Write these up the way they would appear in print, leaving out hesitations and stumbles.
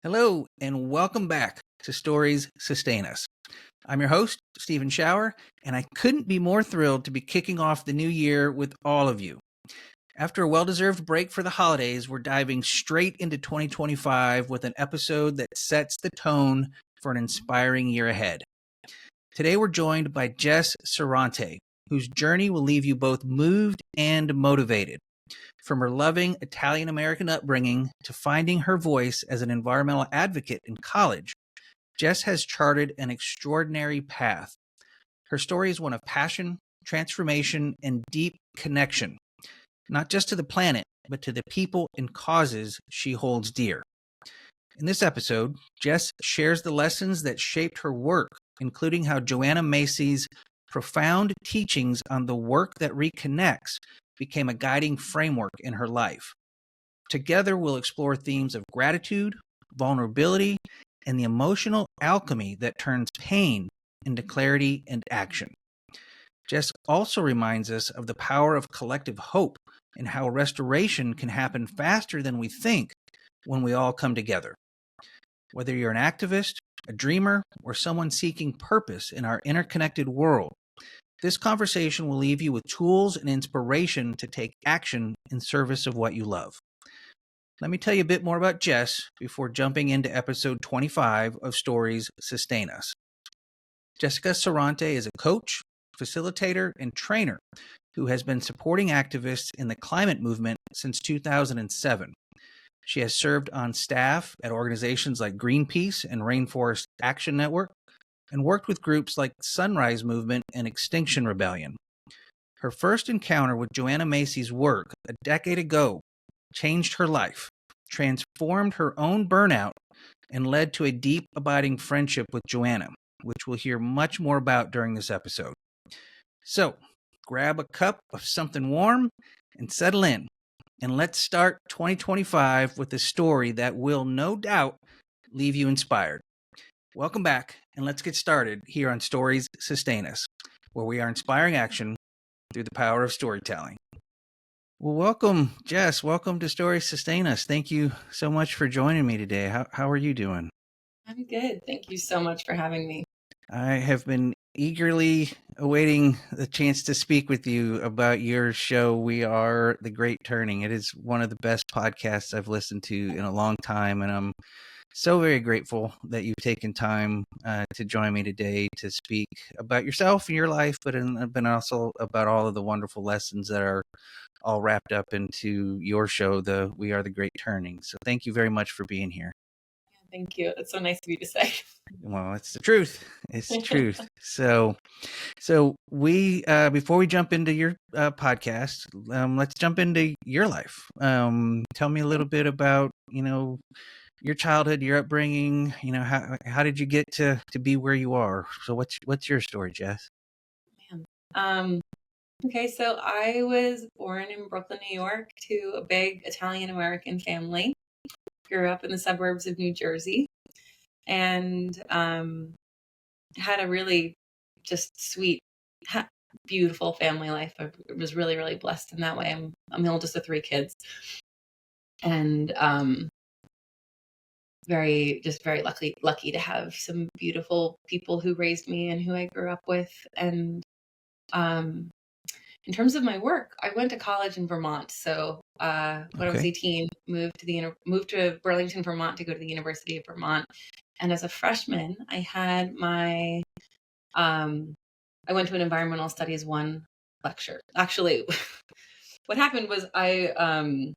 Hello, and welcome back to Stories Sustain Us. I'm your host, Stephen Schauer, and I couldn't be more thrilled to be kicking off the new year with all of you. After a well-deserved break for the holidays, we're diving straight into 2025 with an episode that sets the tone for an inspiring year ahead. Today, we're joined by Jess Serrante, whose journey will leave you both moved and motivated. From her loving Italian-American upbringing to finding her voice as an environmental advocate in college, Jess has charted an extraordinary path. Her story is one of passion, transformation, and deep connection, not just to the planet, but to the people and causes she holds dear. In this episode, Jess shares the lessons that shaped her work, including how Joanna Macy's profound teachings on the work that reconnects became a guiding framework in her life. Together, we'll explore themes of gratitude, vulnerability, and the emotional alchemy that turns pain into clarity and action. Jess also reminds us of the power of collective hope and how restoration can happen faster than we think when we all come together. Whether you're an activist, a dreamer, or someone seeking purpose in our interconnected world, this conversation will leave you with tools and inspiration to take action in service of what you love. Let me tell you a bit more about Jess before jumping into episode 25 of Stories Sustain Us. Jessica Serrante is a coach, facilitator, and trainer who has been supporting activists in the climate movement since 2007. She has served on staff at organizations like Greenpeace and Rainforest Action Network, and worked with groups like Sunrise Movement and Extinction Rebellion. Her first encounter with Joanna Macy's work a decade ago changed her life, transformed her own burnout, and led to a deep, abiding friendship with Joanna, which we'll hear much more about during this episode. So, grab a cup of something warm and settle in, and let's start 2025 with a story that will no doubt leave you inspired. Welcome back, and let's get started here on Stories Sustain Us, where we are inspiring action through the power of storytelling. Well, welcome, Jess. Welcome to Stories Sustain Us. Thank you so much for joining me today. How are you doing? I'm good. Thank you so much for having me. I have been eagerly awaiting the chance to speak with you about your show, We Are the Great Turning. It is one of the best podcasts I've listened to in a long time, and I'm so very grateful that you've taken time to join me today to speak about yourself and your life, but also about all of the wonderful lessons that are all wrapped up into your show, the We Are the Great Turning. So thank you very much for being here. Thank you. It's so nice of you to say. Well, it's the truth. It's the truth. So we before we jump into your podcast, let's jump into your life. Tell me a little bit about your childhood, your upbringing. How did you get to be where you are? So what's your story, Jess? Okay, so I was born in Brooklyn, New York, to a big Italian-American family. Grew up in the suburbs of New Jersey, and had a really just sweet, beautiful family life. I was really, really blessed in that way. I'm the oldest of 3 kids, and very lucky to have some beautiful people who raised me and who I grew up with. And in terms of my work, I went to college in Vermont. So when I was 18, moved to Burlington, Vermont to go to the University of Vermont. And as a freshman, I had my I went to an environmental studies 1 lecture. Actually, what happened was I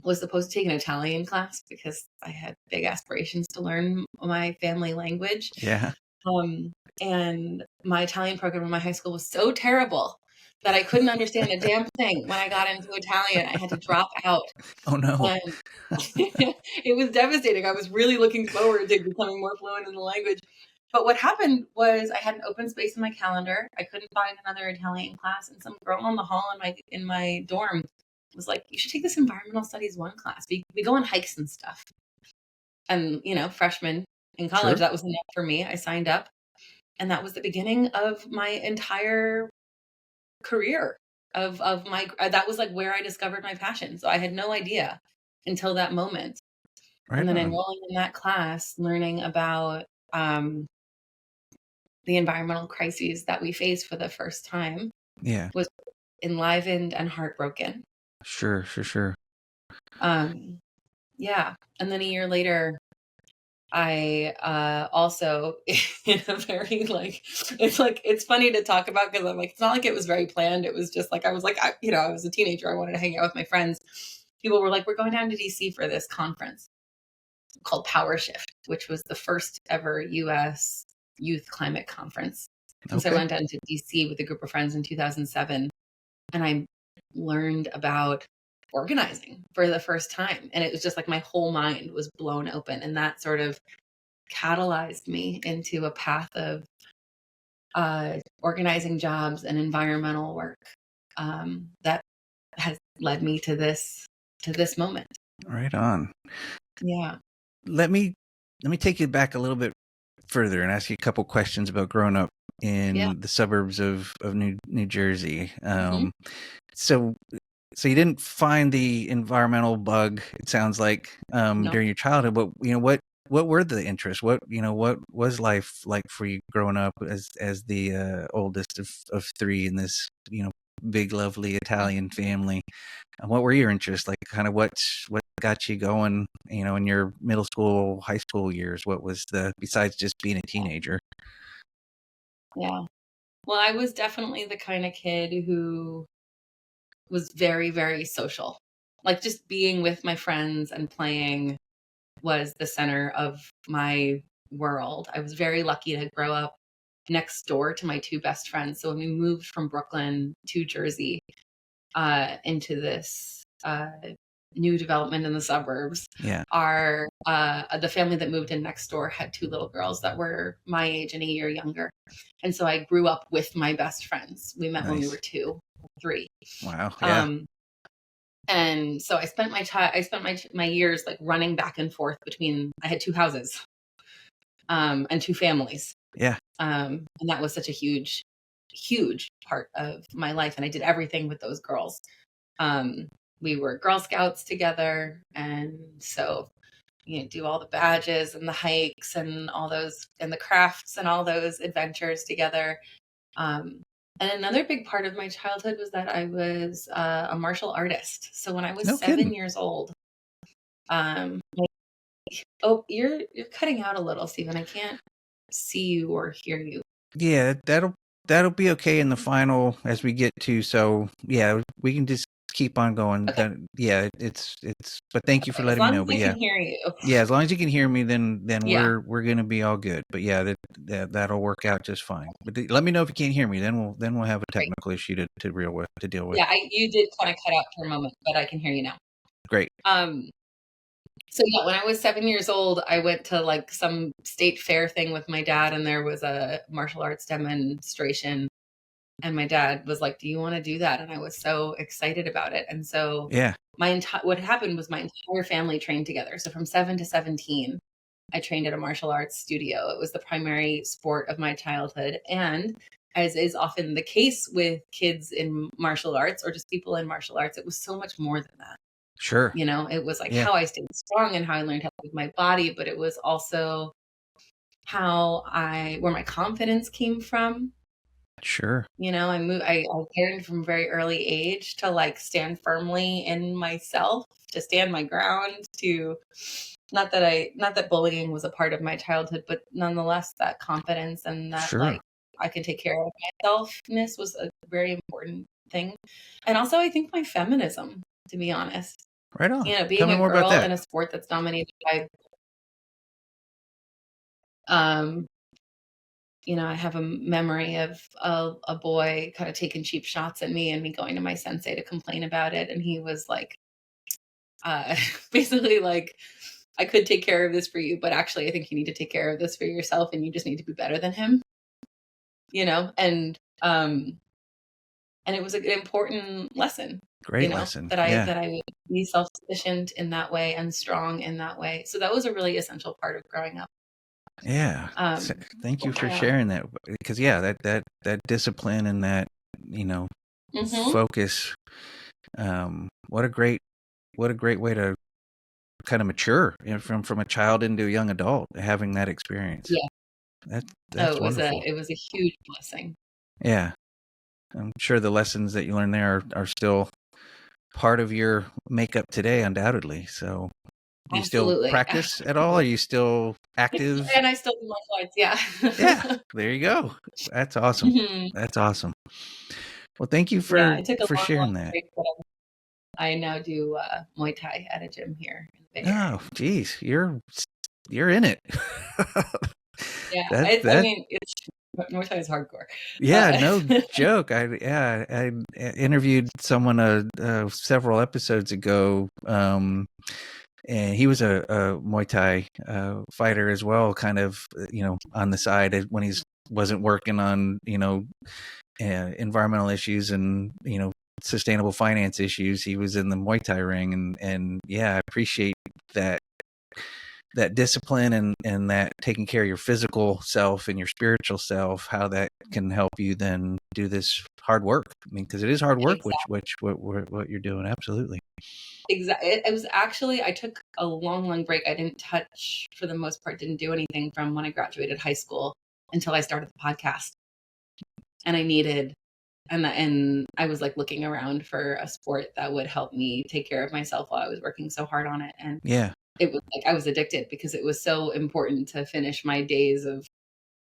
was supposed to take an Italian class because I had big aspirations to learn my family language. Yeah. And my Italian program in my high school was so terrible that I couldn't understand a damn thing when I got into Italian. I had to drop out. Oh no. And it was devastating. I was really looking forward to becoming more fluent in the language. But what happened was I had an open space in my calendar. I couldn't find another Italian class, and some girl on the hall in my dorm was like, "You should take this environmental studies 1 class. We go on hikes and stuff." And freshman in college, Sure. That was enough for me. I signed up, and that was the beginning of my entire career of my. That was like where I discovered my passion. So I had no idea until that moment Right And then on. enrolling in that class, learning about the environmental crises that we face for the first time Yeah. was enlivened and heartbroken. Sure. Yeah. And then a year later, I also in a very it's funny to talk about because I'm like, it's not like it was very planned. It was just like I was like, I was a teenager. I wanted to hang out with my friends. People were like, we're going down to DC for this conference called Power Shift, which was the first ever US youth climate conference. And so I Okay. went down to DC with a group of friends in 2007, and I learned about organizing for the first time. And it was just like my whole mind was blown open. And that sort of catalyzed me into a path of organizing jobs and environmental work that has led me to this moment. Right on. Yeah. Let me take you back a little bit further and ask you a couple questions about growing up Yeah. in the suburbs of New Jersey. Mm-hmm. So you didn't find the environmental bug, it sounds like, No. during your childhood, but what were the interests? What was life like for you growing up as the oldest of three in this, big lovely Italian family? And what were your interests? Like, kind of what got you going, in your middle school, high school years? What was besides just being a teenager? Yeah. Well, I was definitely the kind of kid who was very, very social. Like just being with my friends and playing was the center of my world. I was very lucky to grow up next door to my two best friends. So when we moved from Brooklyn to Jersey, into this new development in the suburbs, Yeah. the family that moved in next door had two little girls that were my age and a year younger. And so I grew up with my best friends. We met when we Nice. were 2, 3. Wow. Yeah. And so I spent my years like running back and forth between, I had 2 houses, and 2 families. Yeah. And that was such a huge, huge part of my life. And I did everything with those girls. We were Girl Scouts together. And so, do all the badges and the hikes and all those, and the crafts and all those adventures together. And another big part of my childhood was that I was a martial artist. So when I was No 7 kidding. years old, oh, you're cutting out a little, Stephen. I can't see you or hear you. Yeah, that'll be okay in the final as we get to. So yeah, we can just keep on going. Okay. Yeah, it's. But thank you for As letting me long know. as But I yeah, can hear you. yeah, as long as you can hear me, then Yeah. we're gonna be all good. But yeah, that'll work out just fine. But let me know if you can't hear me. Then we'll have a Great. technical issue to deal with. Yeah, you did kind of cut out for a moment, but I can hear you now. Great. So yeah, when I was 7 years old, I went to like some state fair thing with my dad, and there was a martial arts demonstration. And my dad was like, "Do you want to do that?" And I was so excited about it. And so Yeah. what happened was my entire family trained together. So from 7 to 17, I trained at a martial arts studio. It was the primary sport of my childhood. And as is often the case with kids in martial arts or just people in martial arts, it was so much more than that. Sure. It was like Yeah. how I stayed strong and how I learned how to move my body, but it was also where my confidence came from. Sure. I learned from a very early age to like stand firmly in myself, to stand my ground, to not that bullying was a part of my childhood, but nonetheless that confidence and that Sure. like I can take care of myselfness was a very important thing. And also I think my feminism, to be honest. Right on. Tell Being me a more about girl that. in a sport that's dominated by um I have a memory of a boy kind of taking cheap shots at me and me going to my sensei to complain about it. And he was like, basically like, I could take care of this for you, but actually I think you need to take care of this for yourself and you just need to be better than him, and it was an important lesson, Great lesson. that Yeah. I would be self-sufficient in that way and strong in that way. So that was a really essential part of growing up. Yeah. Thank you for Yeah. sharing that, because yeah, that discipline and that, Mm-hmm. focus. What a great way to kind of mature, from a child into a young adult, having that experience. Yeah. That's wonderful. It was a huge blessing. Yeah. I'm sure the lessons that you learned there are still part of your makeup today, undoubtedly. So do you still Absolutely. practice at all? Are you still active? And I still do martial arts. Yeah, Yeah. there you go. That's awesome. Mhm. That's awesome. Well, thank you Yeah. for I took a long, long sharing that. break, but I now do Muay Thai at a gym here in the Bay Area. Oh, geez, you're in it. Yeah. I that mean, it's Muay Thai is hardcore. Yeah, no joke. I interviewed someone several episodes ago, and he was a Muay Thai fighter as well, kind of on the side when he's wasn't working on environmental issues and sustainable finance issues. He was in the Muay Thai ring, and yeah, I appreciate that discipline and that taking care of your physical self and your spiritual self, how that can help you then do this hard work. I mean, because it is hard work, Exactly. what you're doing. Absolutely. Exactly. It was actually, I took a long, long break. I didn't touch, for the most part, didn't do anything from when I graduated high school until I started the podcast. And I needed, and I was like looking around for a sport that would help me take care of myself while I was working so hard on it. And Yeah. it was like I was addicted because it was so important to finish my days of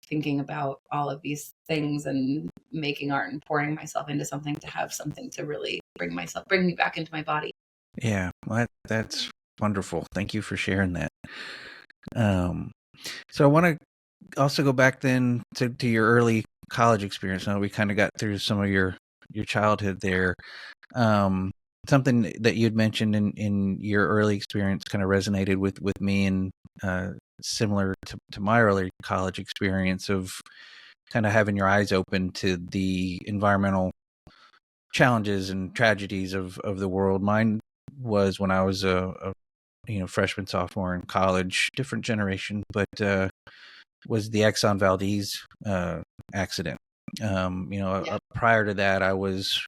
thinking about all of these things and making art and pouring myself into something to have something to really bring me back into my body. Yeah. Well, that's wonderful. Thank you for sharing that. So I want to also go back then to your early college experience. Now we kind of got through some of your childhood there. Something that you'd mentioned in your early experience kind of resonated with me, and similar to my early college experience of kind of having your eyes open to the environmental challenges and tragedies of the world. Mine was when I was a freshman, sophomore in college, different generation, but was the Exxon Valdez accident. Yeah. Prior to that, I was,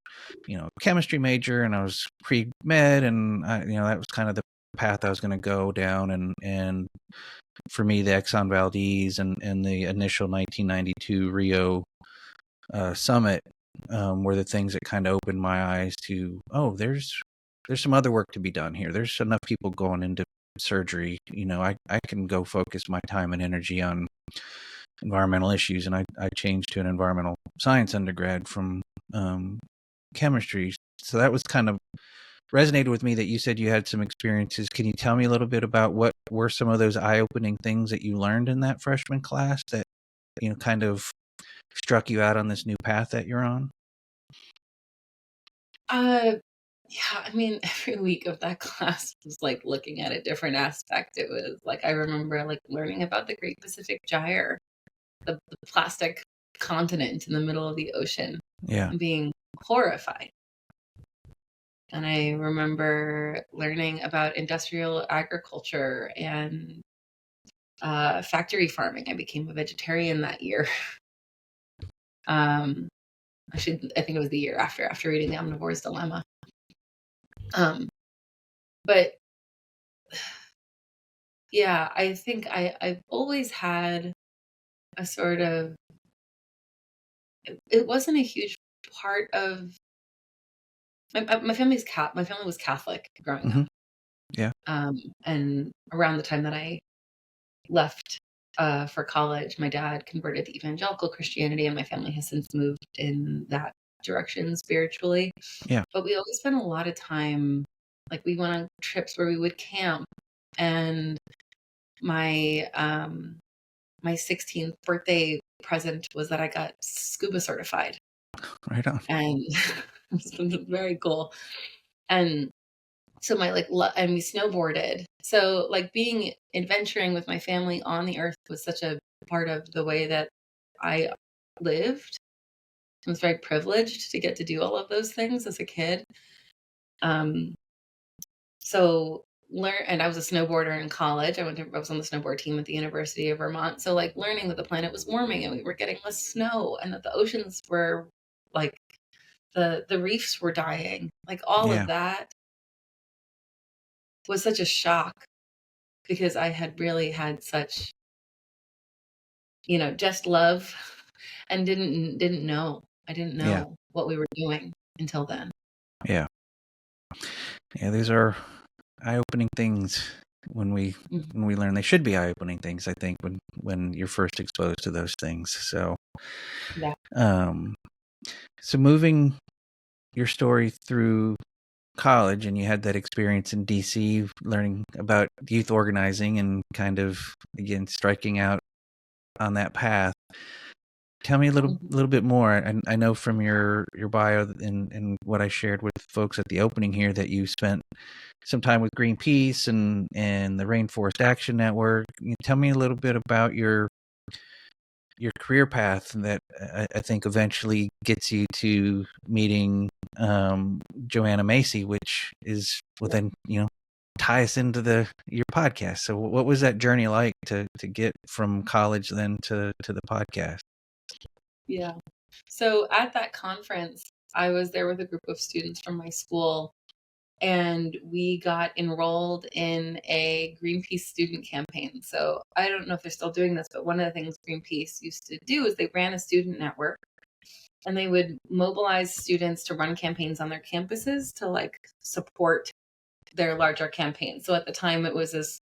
a chemistry major, and I was pre-med, and that was kind of the path I was going to go down. And for me, the Exxon Valdez and the initial 1992 Rio summit were the things that kind of opened my eyes to, there's some other work to be done here. There's enough people going into surgery. I can go focus my time and energy on environmental issues, and I changed to an environmental science undergrad from chemistry. So that was kind of resonated with me that you said you had some experiences. Can you tell me a little bit about what were some of those eye-opening things that you learned in that freshman class that kind of struck you out on this new path that you're on? Yeah, I mean, every week of that class was like looking at a different aspect. It was like I remember like learning about the Great Pacific Gyre, the plastic continent in the middle of the ocean, Yeah. and being horrified. And I remember learning about industrial agriculture and factory farming. I became a vegetarian that year. I think it was the year after reading The Omnivore's Dilemma. But yeah, I think I've always had a sort of, it wasn't a huge part of my family's my family was Catholic growing up. Yeah. And around the time that I left for college, my dad converted to evangelical Christianity, and my family has since moved in that direction spiritually. Yeah. But we always spent a lot of time, like we went on trips where we would camp, and my my 16th birthday present was that I got scuba certified. Right on. And it was very cool. And so and we snowboarded. So like being adventuring with my family on the earth was such a part of the way that I lived. I was very privileged to get to do all of those things as a kid. So and I was a snowboarder in college. I was on the snowboard team at the University of Vermont. So like learning that the planet was warming and we were getting less snow, and that the oceans were like the reefs were dying. Like all of that was such a shock because I had really had such, just love and didn't know. I didn't know what we were doing until then. Yeah. Yeah, these are eye-opening things when we learn. They should be eye-opening things, I think, when you're first exposed to those things. So yeah. So moving your story through college, and you had that experience in DC learning about youth organizing and kind of, again, striking out on that path. Tell me a little bit more. I know from your bio and what I shared with folks at the opening here that you spent some time with Greenpeace and the Rainforest Action Network. Tell me a little bit about your career path that I think eventually gets you to meeting Joanna Macy, which is then tie us into your podcast. So what was that journey like to get from college then to the podcast? Yeah. So at that conference, I was there with a group of students from my school, and we got enrolled in a Greenpeace student campaign. So I don't know if they're still doing this, but one of the things Greenpeace used to do is they ran a student network, and they would mobilize students to run campaigns on their campuses to support their larger campaign. So at the time, it was this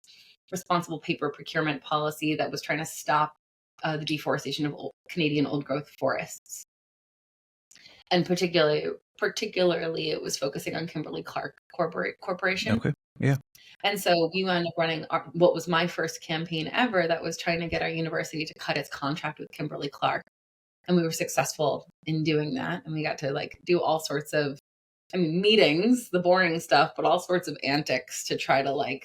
responsible paper procurement policy that was trying to stop the deforestation of Canadian old growth forests. And particularly it was focusing on Kimberly-Clark Corporation. Okay. Yeah. And so we wound up running what was my first campaign ever that was trying to get our university to cut its contract with Kimberly-Clark. And we were successful in doing that. And we got to do all sorts of, meetings, the boring stuff, but all sorts of antics to try to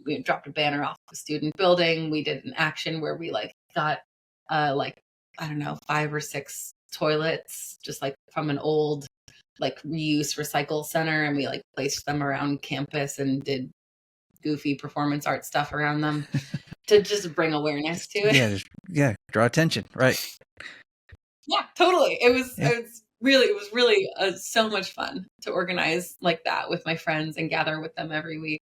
we dropped a banner off the student building. We did an action where we got I don't know, 5 or 6 toilets just from an old reuse recycle center, and we placed them around campus and did goofy performance art stuff around them to just bring awareness to it. Yeah, draw attention, right? Yeah, totally. It was really so much fun to organize like that with my friends and gather with them every week.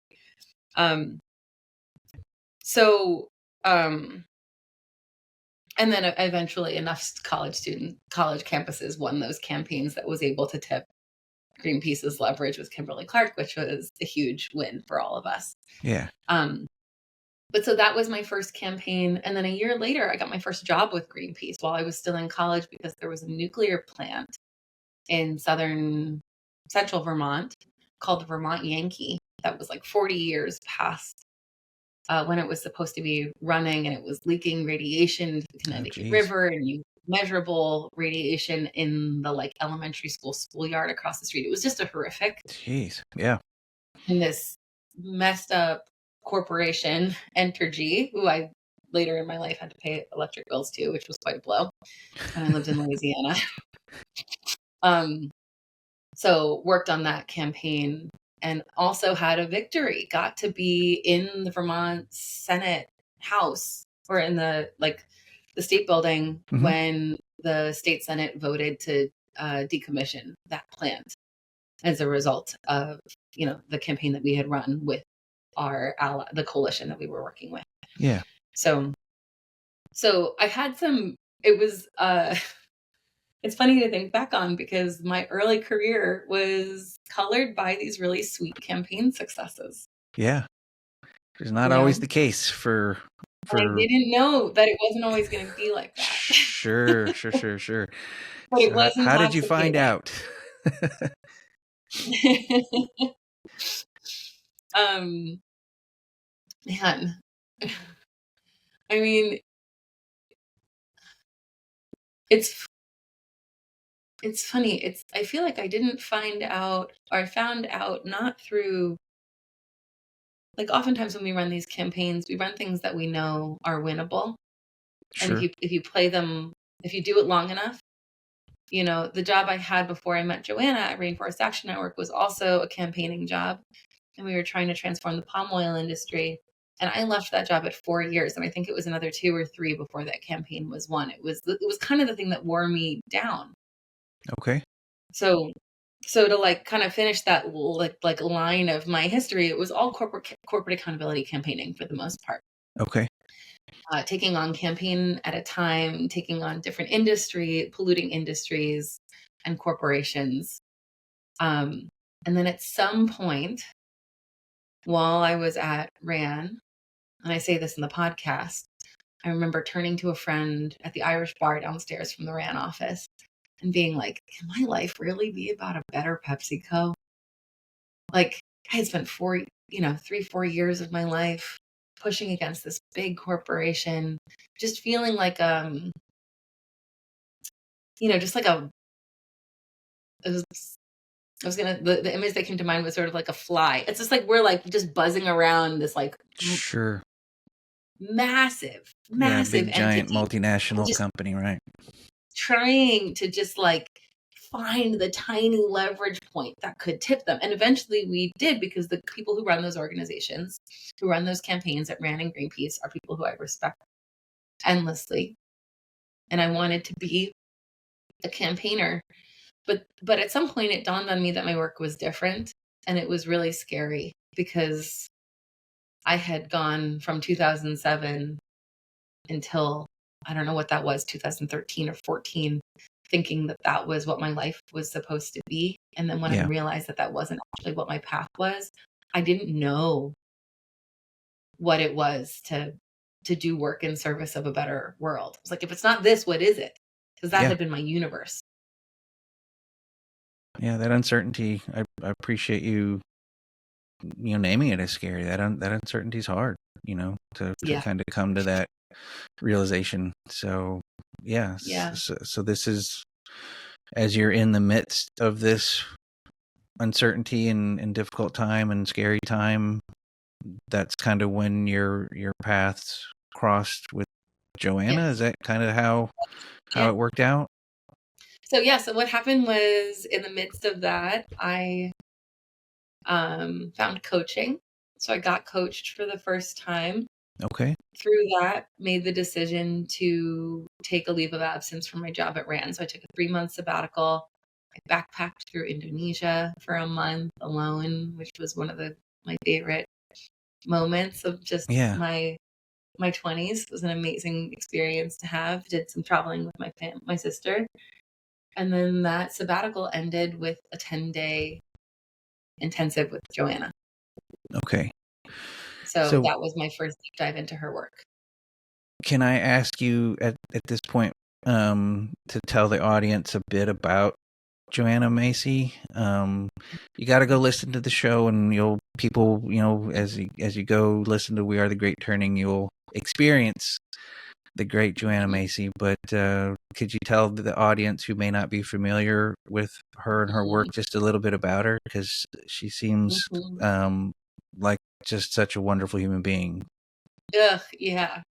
And then eventually enough college campuses won those campaigns that was able to tip Greenpeace's leverage with Kimberly-Clark, which was a huge win for all of us. Yeah. But so that was my first campaign. And then a year later, I got my first job with Greenpeace while I was still in college, because there was a nuclear plant in central Vermont called the Vermont Yankee that was 40 years past when it was supposed to be running, and it was leaking radiation into the Connecticut River, and measurable radiation in the elementary schoolyard across the street. It was just a horrific. Jeez. Yeah. And this messed up corporation, Entergy, who I later in my life had to pay electric bills to, which was quite a blow. And I lived in Louisiana. So worked on that campaign, and also had a victory, got to be in the Vermont Senate House, or in the state building when the state Senate voted to decommission that plant as a result of, the campaign that we had run with our the coalition that we were working with. Yeah. So I had it was, it's funny to think back on, because my early career was colored by these really sweet campaign successes. Yeah. It's not always the case for I didn't know that it wasn't always going to be like that. Sure. But it wasn't. How did you find out? Man, it's funny. I feel like I didn't find out, or I found out not through, oftentimes when we run these campaigns, we run things that we know are winnable. Sure. And if you play them, if you do it long enough, the job I had before I met Joanna at Rainforest Action Network was also a campaigning job. And we were trying to transform the palm oil industry. And I left that job at 4 years. And I think it was another 2 or 3 before that campaign was won. It was kind of the thing that wore me down. Okay. So So to like kind of finish that like line of my history, it was all corporate accountability campaigning for the most part. Okay. Taking on campaign at a time, taking on different polluting industries and corporations. And then at some point, while I was at RAN, and I say this in the podcast, I remember turning to a friend at the Irish bar downstairs from the RAN office and being like, can my life really be about a better PepsiCo? Like, I had spent 3-4 years of my life pushing against this big corporation, just feeling like, just like the image that came to mind was sort of like a fly. It's just like we're like just buzzing around this like Sure. massive big giant entity, multinational company, right? Trying to just like find the tiny leverage point that could tip them. And eventually we did, because the people who run those organizations, who run those campaigns at RAN and Greenpeace, are people who I respect endlessly. And I wanted to be a campaigner. But at some point it dawned on me that my work was different, and it was really scary, because I had gone from 2007 until, I don't know what that was, 2013 or 14, thinking that that was what my life was supposed to be. And then when I realized that that wasn't actually what my path was, I didn't know what it was to do work in service of a better world. It's like, if it's not this, what is it? Because that had been my universe. Yeah, that uncertainty, I appreciate you naming it as scary. That uncertainty is hard, to kind of come to that realization. So so this is, as you're in the midst of this uncertainty and difficult time and scary time, that's kind of when your paths crossed with Joanna. Is that kind of how it worked out? So so what happened was, in the midst of that, I found coaching. So I got coached for the first time. Okay. Through that, made the decision to take a leave of absence from my job at RAN. So I took a 3-month sabbatical. I backpacked through Indonesia for a month alone, which was one of my favorite moments of just my 20s. It was an amazing experience to have. Did some traveling with my sister. And then that sabbatical ended with a 10-day intensive with Joanna. Okay. So that was my first deep dive into her work. Can I ask you at this point to tell the audience a bit about Joanna Macy? You got to go listen to the show, and as you go listen to We Are the Great Turning, you'll experience the great Joanna Macy. But could you tell the audience who may not be familiar with her and her work just a little bit about her? Because she seems like just such a wonderful human being. Yeah.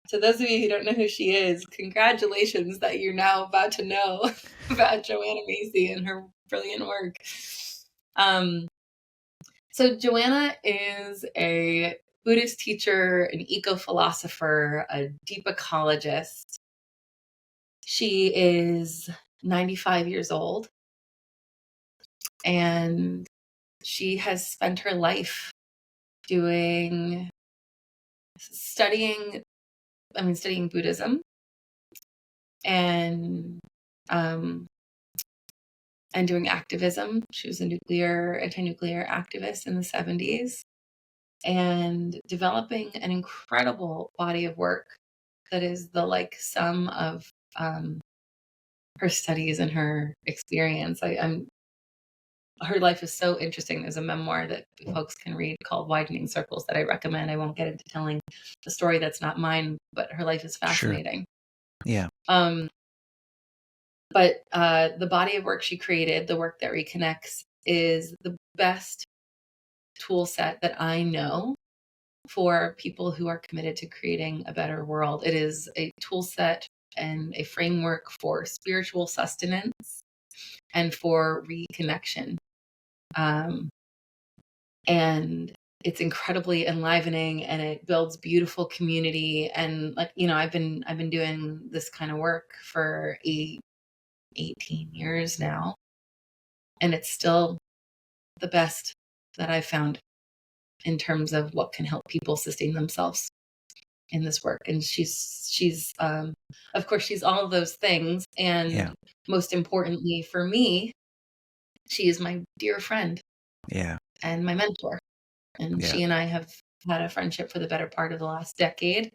To those of you who don't know who she is, congratulations that you're now about to know about Joanna Macy and her brilliant work. So Joanna is a Buddhist teacher, an eco-philosopher, a deep ecologist. She is 95 years old, and she has spent her life studying Buddhism and doing activism. She was a anti-nuclear activist in the 70s, and developing an incredible body of work that is the sum of her studies and her experience. Her life is so interesting. There's a memoir that folks can read called Widening Circles that I recommend. I won't get into telling the story that's not mine, but her life is fascinating. Sure. Yeah. But the body of work she created, the work that reconnects, is the best tool set that I know for people who are committed to creating a better world. It is a tool set and a framework for spiritual sustenance and for reconnection. And it's incredibly enlivening, and it builds beautiful community. And I've been doing this kind of work for 18 years now, and it's still the best that I've found in terms of what can help people sustain themselves in this work. And she's of course, she's all of those things. And most importantly for me, she is my dear friend and my mentor. And she and I have had a friendship for the better part of the last decade.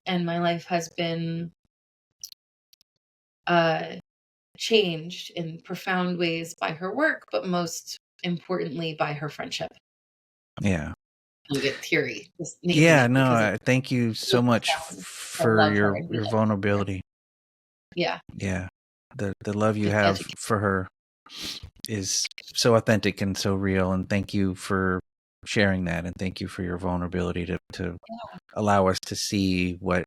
And my life has been changed in profound ways by her work, but most importantly by her friendship. Yeah. You get teary. Thank you so much for your vulnerability. Yeah. The love you have for her is so authentic and so real, and thank you for sharing that, and thank you for your vulnerability to allow us to see what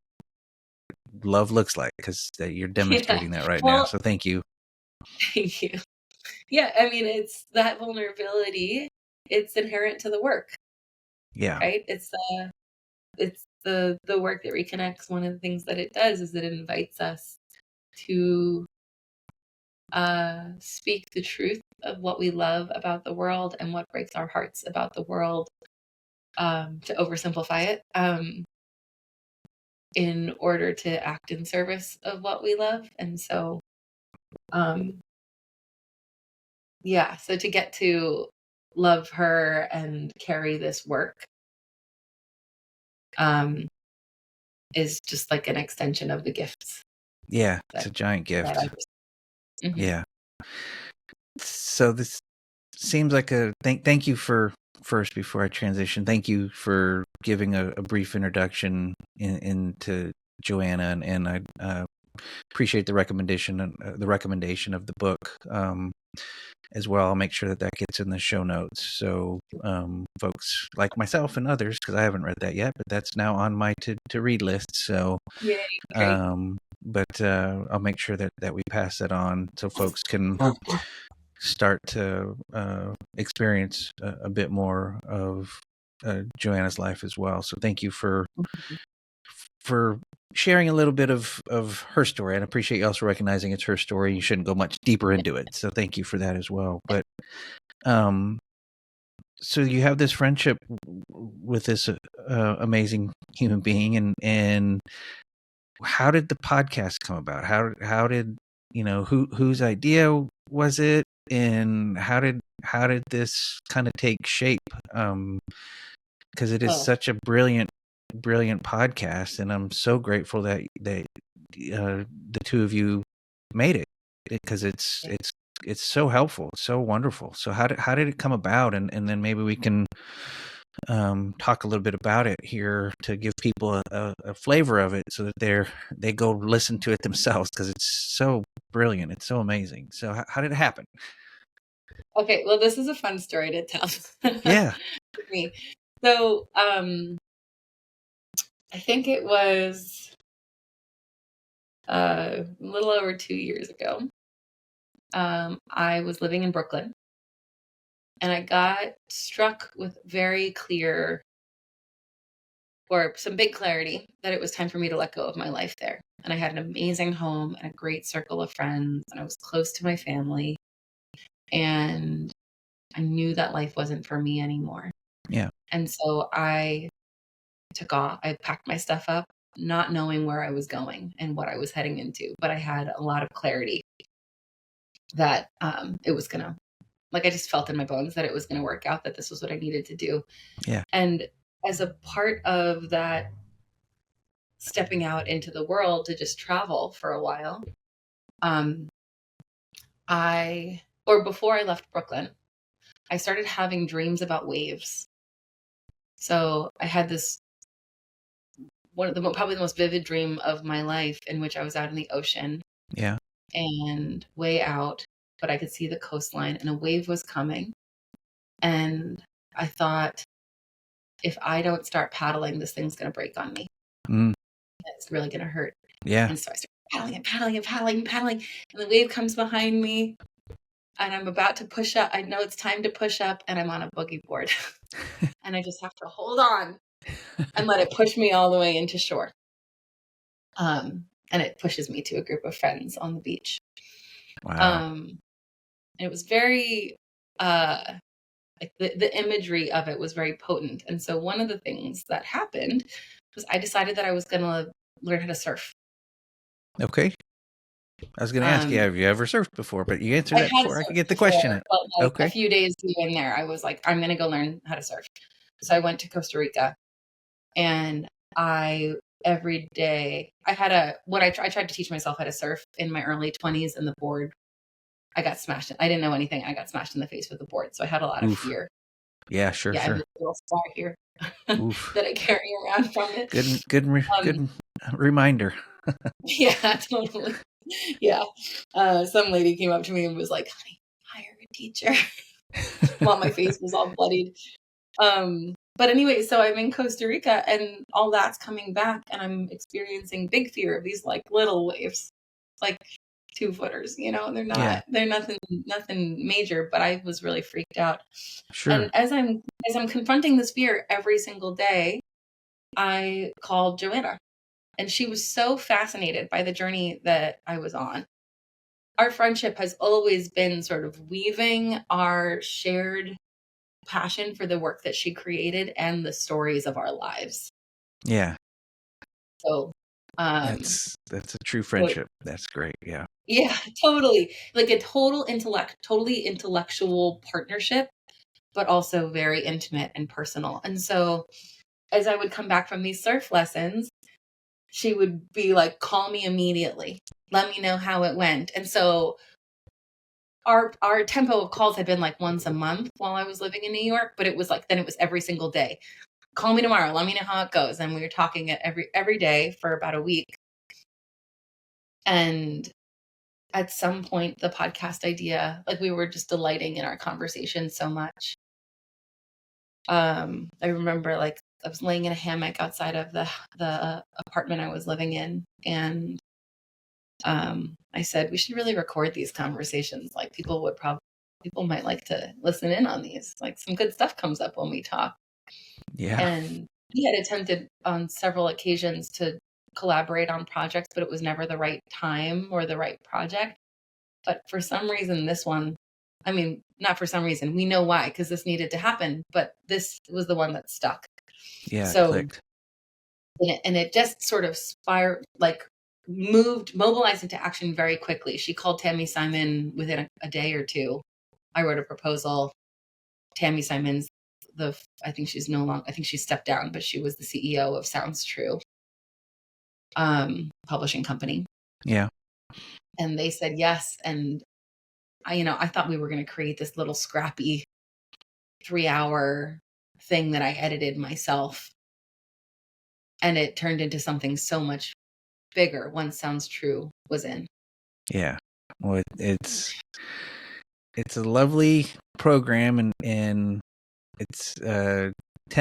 love looks like, because you're demonstrating that right now. So thank you. Thank you. Yeah, I mean, it's that vulnerability, it's inherent to the work. Yeah. Right? It's the work that reconnects. One of the things that it does is that it invites us to speak the truth of what we love about the world and what breaks our hearts about the world, to oversimplify it, in order to act in service of what we love. And so, so to get to love her and carry this work is just like an extension of the gifts. Yeah, it's a giant gift. Mm-hmm. Yeah. So this seems like thank you for, first, before I transition, thank you for giving a brief introduction into Joanna, and I appreciate the recommendation of the book as well. I'll make sure that gets in the show notes, so folks like myself and others, because I haven't read that yet, but that's now on my to read list. So but I'll make sure that we pass that on so folks can start to experience a bit more of Joanna's life as well. So thank you for sharing a little bit of her story, and I appreciate you also recognizing it's her story. You shouldn't go much deeper into it, so thank you for that as well. But so you have this friendship with this amazing human being, and how did the podcast come about? How did whose idea was it, and how did this kind of take shape? Because it is such a brilliant podcast, and I'm so grateful that the two of you made it, because it's so helpful, it's so wonderful. So how did it come about, and then maybe we can talk a little bit about it here to give people a flavor of it, so that they go listen to it themselves, because it's so brilliant, it's so amazing. So how did it happen? Okay, well, this is a fun story to tell. Yeah. For me. So I think it was a little over 2 years ago. I was living in Brooklyn, and I got struck with some big clarity that it was time for me to let go of my life there. And I had an amazing home and a great circle of friends, and I was close to my family, and I knew that life wasn't for me anymore. Yeah. And so I took off. I packed my stuff up, not knowing where I was going and what I was heading into, but I had a lot of clarity that it was gonna, I just felt in my bones that it was gonna work out, that this was what I needed to do. Yeah. And as a part of that stepping out into the world to just travel for a while, before I left Brooklyn, I started having dreams about waves. So I had this probably the most vivid dream of my life, in which I was out in the ocean. Yeah. And way out, but I could see the coastline, and a wave was coming. And I thought, if I don't start paddling, this thing's going to break on me. It's really going to hurt. Yeah. And so I started paddling. And the wave comes behind me, and I'm about to push up. I know it's time to push up, and I'm on a boogie board. And I just have to hold on and let it push me all the way into shore. And it pushes me to a group of friends on the beach. Wow. And it was very Like the imagery of it was very potent. And so one of the things that happened was I decided that I was going to learn how to surf. Okay. I was going to ask you, have you ever surfed before? But you answered I that had before I could surfed get the before, question in. but like a Okay. few days in there, I was like, I'm going to go learn how to surf. So I went to Costa Rica, and every day I tried to teach myself how to surf in my early 20s, and the board, I got smashed. I didn't know anything. I got smashed in the face with the board. So I had a lot of fear. Yeah, sure. Yeah, I have a little scar here that I carry around from it. Good reminder. Yeah, totally. Yeah. Some lady came up to me and was like, honey, hire a teacher. While my face was all bloodied. But anyway, so I'm in Costa Rica and all that's coming back, and I'm experiencing big fear of these like little waves, like 2-footers, they're nothing major, but I was really freaked out. Sure. And as I'm confronting this fear every single day, I called Joanna, and she was so fascinated by the journey that I was on. Our friendship has always been sort of weaving our shared passion for the work that she created and the stories of our lives. Yeah. So that's a true friendship. That's great. Yeah. Yeah, totally. Like a totally intellectual partnership, but also very intimate and personal. And so as I would come back from these surf lessons, she would be like, call me immediately. Let me know how it went. And so our tempo of calls had been like once a month while I was living in New York, but it was like, then it was every single day. Call me tomorrow. Let me know how it goes. And we were talking every day for about a week. And at some point, the podcast idea, like we were just delighting in our conversation so much. I remember like I was laying in a hammock outside of the apartment I was living in. And I said, we should really record these conversations. Like people might like to listen in on these. Like some good stuff comes up when we talk. Yeah. And he had attempted on several occasions to collaborate on projects, but it was never the right time or the right project. But for some reason, this one, I mean, not for some reason, we know why, because this needed to happen, but this was the one that stuck. Yeah. So, Clicked. And it just sort of mobilized into action very quickly. She called Tammy Simon within a day or two. I wrote a proposal. Tammy Simon's I think she stepped down, but she was the CEO of Sounds True, publishing company. Yeah. And they said yes. And I thought we were going to create this little scrappy 3-hour thing that I edited myself. And it turned into something so much bigger once Sounds True was in. Yeah. Well, it's a lovely program, and it's 10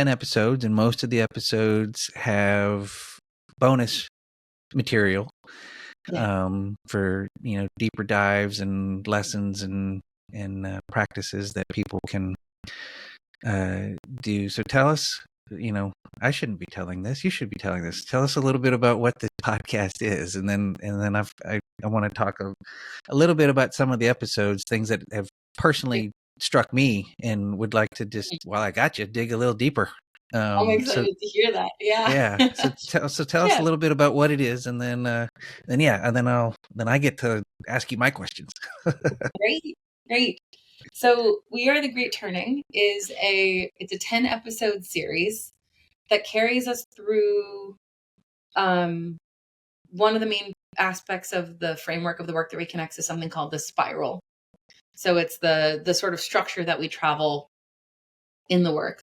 episodes, and most of the episodes have bonus material for deeper dives and lessons and practices that people can do. So tell us, I shouldn't be telling this. You should be telling this. Tell us a little bit about what this podcast is, and then I want to talk a little bit about some of the episodes, things that have personally struck me, and would like to just, while I got you, dig a little deeper. I'm excited to hear that. Yeah. Yeah. So tell us a little bit about what it is, and then I get to ask you my questions. Great. So We Are the Great Turning it's a 10 episode series that carries us through one of the main aspects of the framework of the work that reconnects is something called the spiral. So it's the sort of structure that we travel in the work,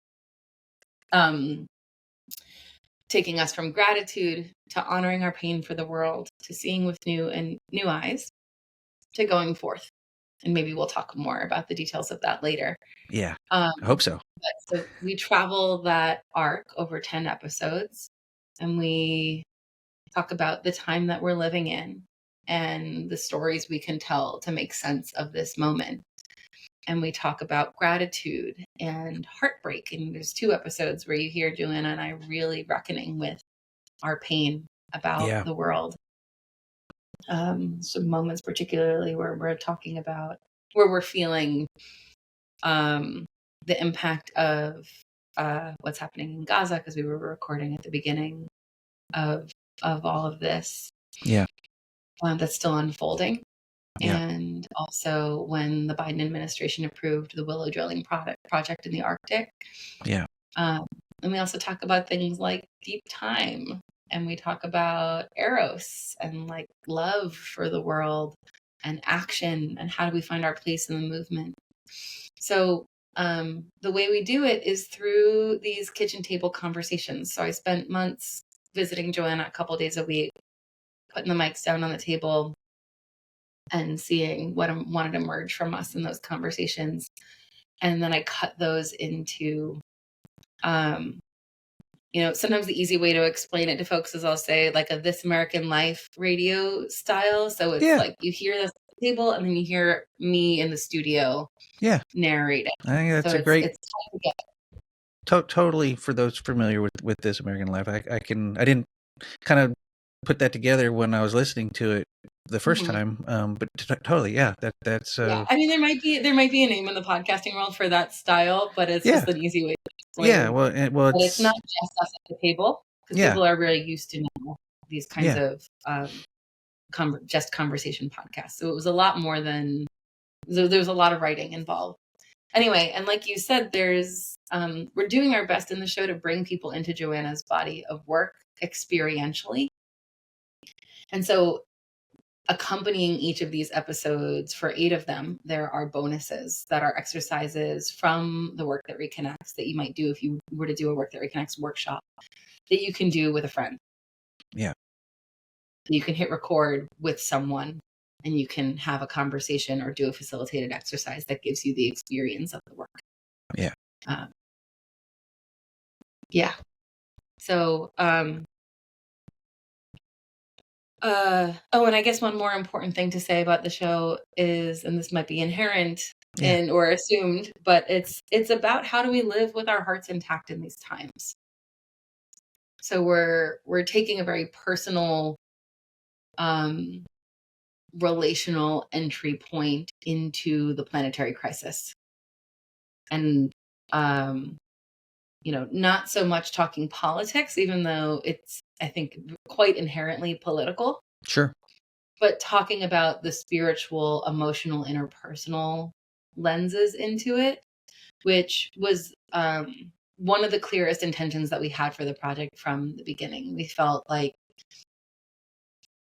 taking us from gratitude to honoring our pain for the world, to seeing with new eyes, to going forth. And maybe we'll talk more about the details of that later. Yeah, I hope so. So we travel that arc over 10 episodes, and we talk about the time that we're living in and the stories we can tell to make sense of this moment. And we talk about gratitude and heartbreak. And there's 2 episodes where you hear Joanna and I really reckoning with our pain about the world. Some moments particularly where we're talking about, where we're feeling the impact of what's happening in Gaza, because we were recording at the beginning of all of this. Yeah. That's still unfolding. Yeah. And also when the Biden administration approved the willow drilling project in the Arctic. Yeah. And we also talk about things like deep time, and we talk about eros and like love for the world and action and how do we find our place in the movement. So the way we do it is through these kitchen table conversations. So I spent months visiting Joanna a couple days a week, putting the mics down on the table and seeing what wanted to emerge from us in those conversations. And then I cut those into, sometimes the easy way to explain it to folks is I'll say like a This American Life radio style. So it's like you hear this at the table and then you hear me in the studio narrate it. I think that's so a great... It's time to get totally, for those familiar with This American Life, I didn't kind of put that together when I was listening to it the first time, but totally, that's I mean, there might be a name in the podcasting world for that style, but it's just an easy way to explain. Well, it's not just us at the table, because people are really used to now these kinds of just conversation podcasts. So it was a lot more than there's a lot of writing involved. Anyway, and like you said, there's we're doing our best in the show to bring people into Joanna's body of work experientially. And so accompanying each of these episodes, for 8 of them, there are bonuses that are exercises from the Work That Reconnects that you might do if you were to do a Work That Reconnects workshop that you can do with a friend. Yeah. You can hit record with someone and you can have a conversation or do a facilitated exercise that gives you the experience of the work. Yeah. So, and I guess one more important thing to say about the show is, and this might be inherent or assumed, but it's about how do we live with our hearts intact in these times. So we're taking a very personal, relational entry point into the planetary crisis, and not so much talking politics, even though it's, I think, quite inherently political. Sure. But talking about the spiritual, emotional, interpersonal lenses into it, which was one of the clearest intentions that we had for the project from the beginning. We felt like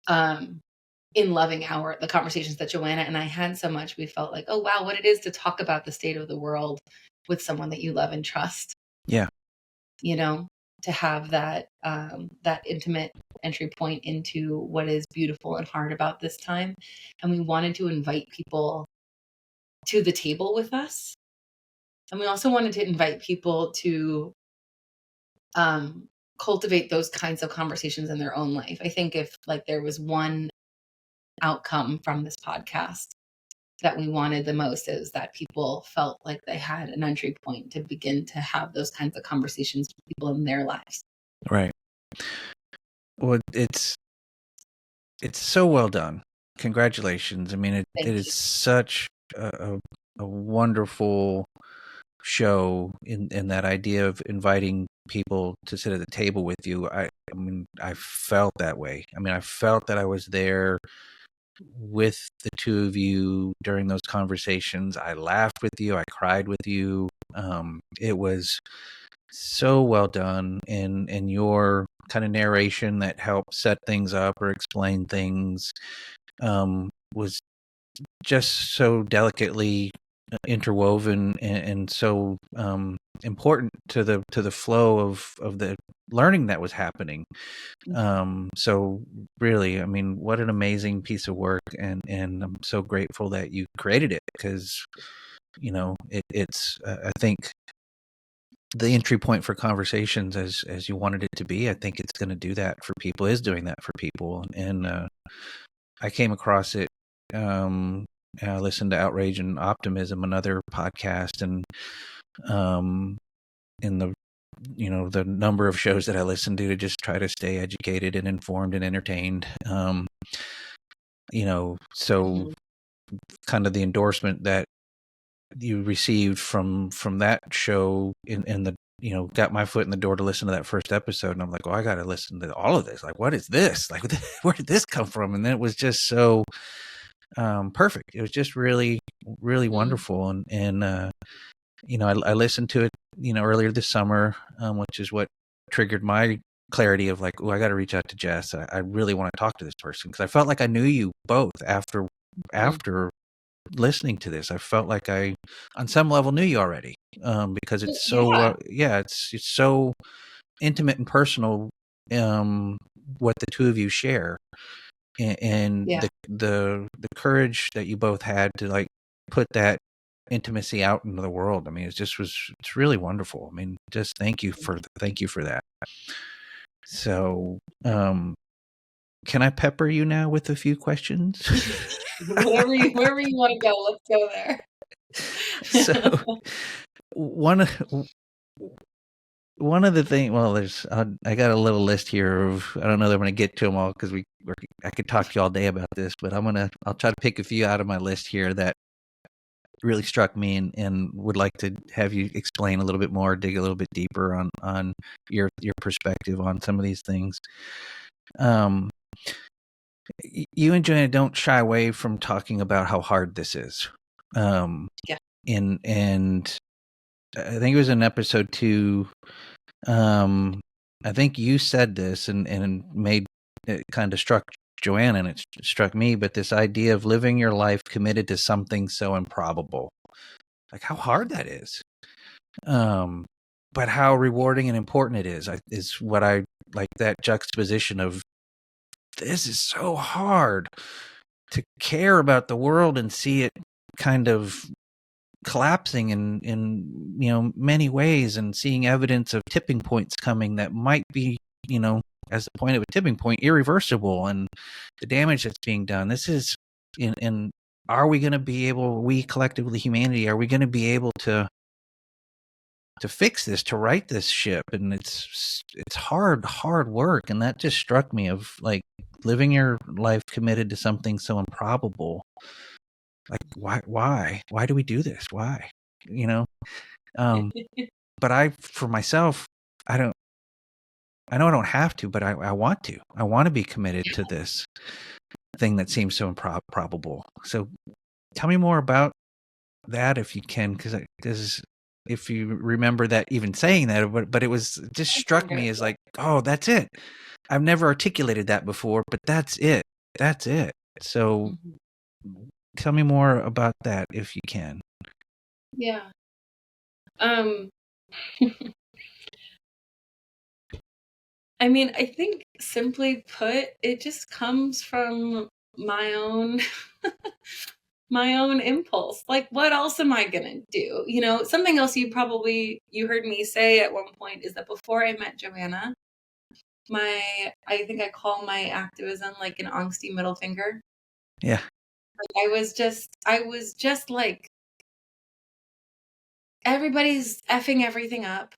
in loving the conversations that Joanna and I had so much, we felt like, oh, wow, what it is to talk about the state of the world with someone that you love and trust. Yeah. To have that intimate entry point into what is beautiful and hard about this time. And we wanted to invite people to the table with us. And we also wanted to invite people to cultivate those kinds of conversations in their own life. I think if there was one outcome from this podcast that we wanted the most, is that people felt like they had an entry point to begin to have those kinds of conversations with people in their lives. Right. Well, it's so well done. Congratulations. I mean, it is such a wonderful show in that idea of inviting people to sit at the table with you. I mean, I felt that way. I mean, I felt that I was there with the two of you during those conversations. I laughed with you. I cried with you. It was so well done, and your kind of narration that helped set things up or explain things was just so delicately interwoven and so important to the flow of the learning that was happening. So really, I mean, what an amazing piece of work, and I'm so grateful that you created it, because it's I think the entry point for conversations as you wanted it to be. I think it's going to do that for people, is doing that for people. And I came across it. I listened to Outrage and Optimism, another podcast, and in the number of shows that I listen to just try to stay educated and informed and entertained. So kind of the endorsement that you received from that show in the, got my foot in the door to listen to that first episode. And I'm like, oh, I got to listen to all of this. Like, what is this? Like, where did this come from? And then it was just so perfect. It was just really, really wonderful. And I listened to it, earlier this summer, which is what triggered my clarity of like, oh, I got to reach out to Jess. I really want to talk to this person, because I felt like I knew you both after listening to this. I felt like I, on some level, knew you already, because it's so it's so intimate and personal, what the two of you share, and the courage that you both had to like put that intimacy out into the world. I mean, it's really wonderful. I mean, just thank you for that. So, can I pepper you now with a few questions? Wherever you want to go, let's go there. So, one of the things, well, I got a little list here of, I don't know that I'm going to get to them all, because I could talk to you all day about this, but I'll try to pick a few out of my list here that really struck me, and would like to have you explain a little bit more, dig a little bit deeper on your perspective on some of these things. You and Joanna don't shy away from talking about how hard this is. And I think it was in episode 2. I think you said this and made it, kind of struck Joanna, and it struck me, but this idea of living your life committed to something so improbable, like how hard that is. But how rewarding and important it is what I like, that juxtaposition of, this is so hard to care about the world and see it kind of collapsing in many ways, and seeing evidence of tipping points coming that might be, as the point of a tipping point, irreversible, and the damage that's being done. This is, and are we going to be able, we collectively, humanity, are we going to be able to fix this, to right this ship? And it's hard work. And that just struck me, of like, living your life committed to something so improbable. Like, why do we do this? Why? But for myself, I know I don't have to, but I want to. I want to be committed to this thing that seems so improbable. So tell me more about that, if you can, because if you remember that, even saying that, but it was just struck me as like, oh, that's it. I've never articulated that before, but that's it. So tell me more about that, if you can. Yeah. I mean, I think, simply put, it just comes from my own my own impulse. Like, what else am I gonna do? Something else you heard me say at one point is that before I met Joanna, I think I call my activism like an angsty middle finger. Yeah. Like, I was just like, everybody's effing everything up.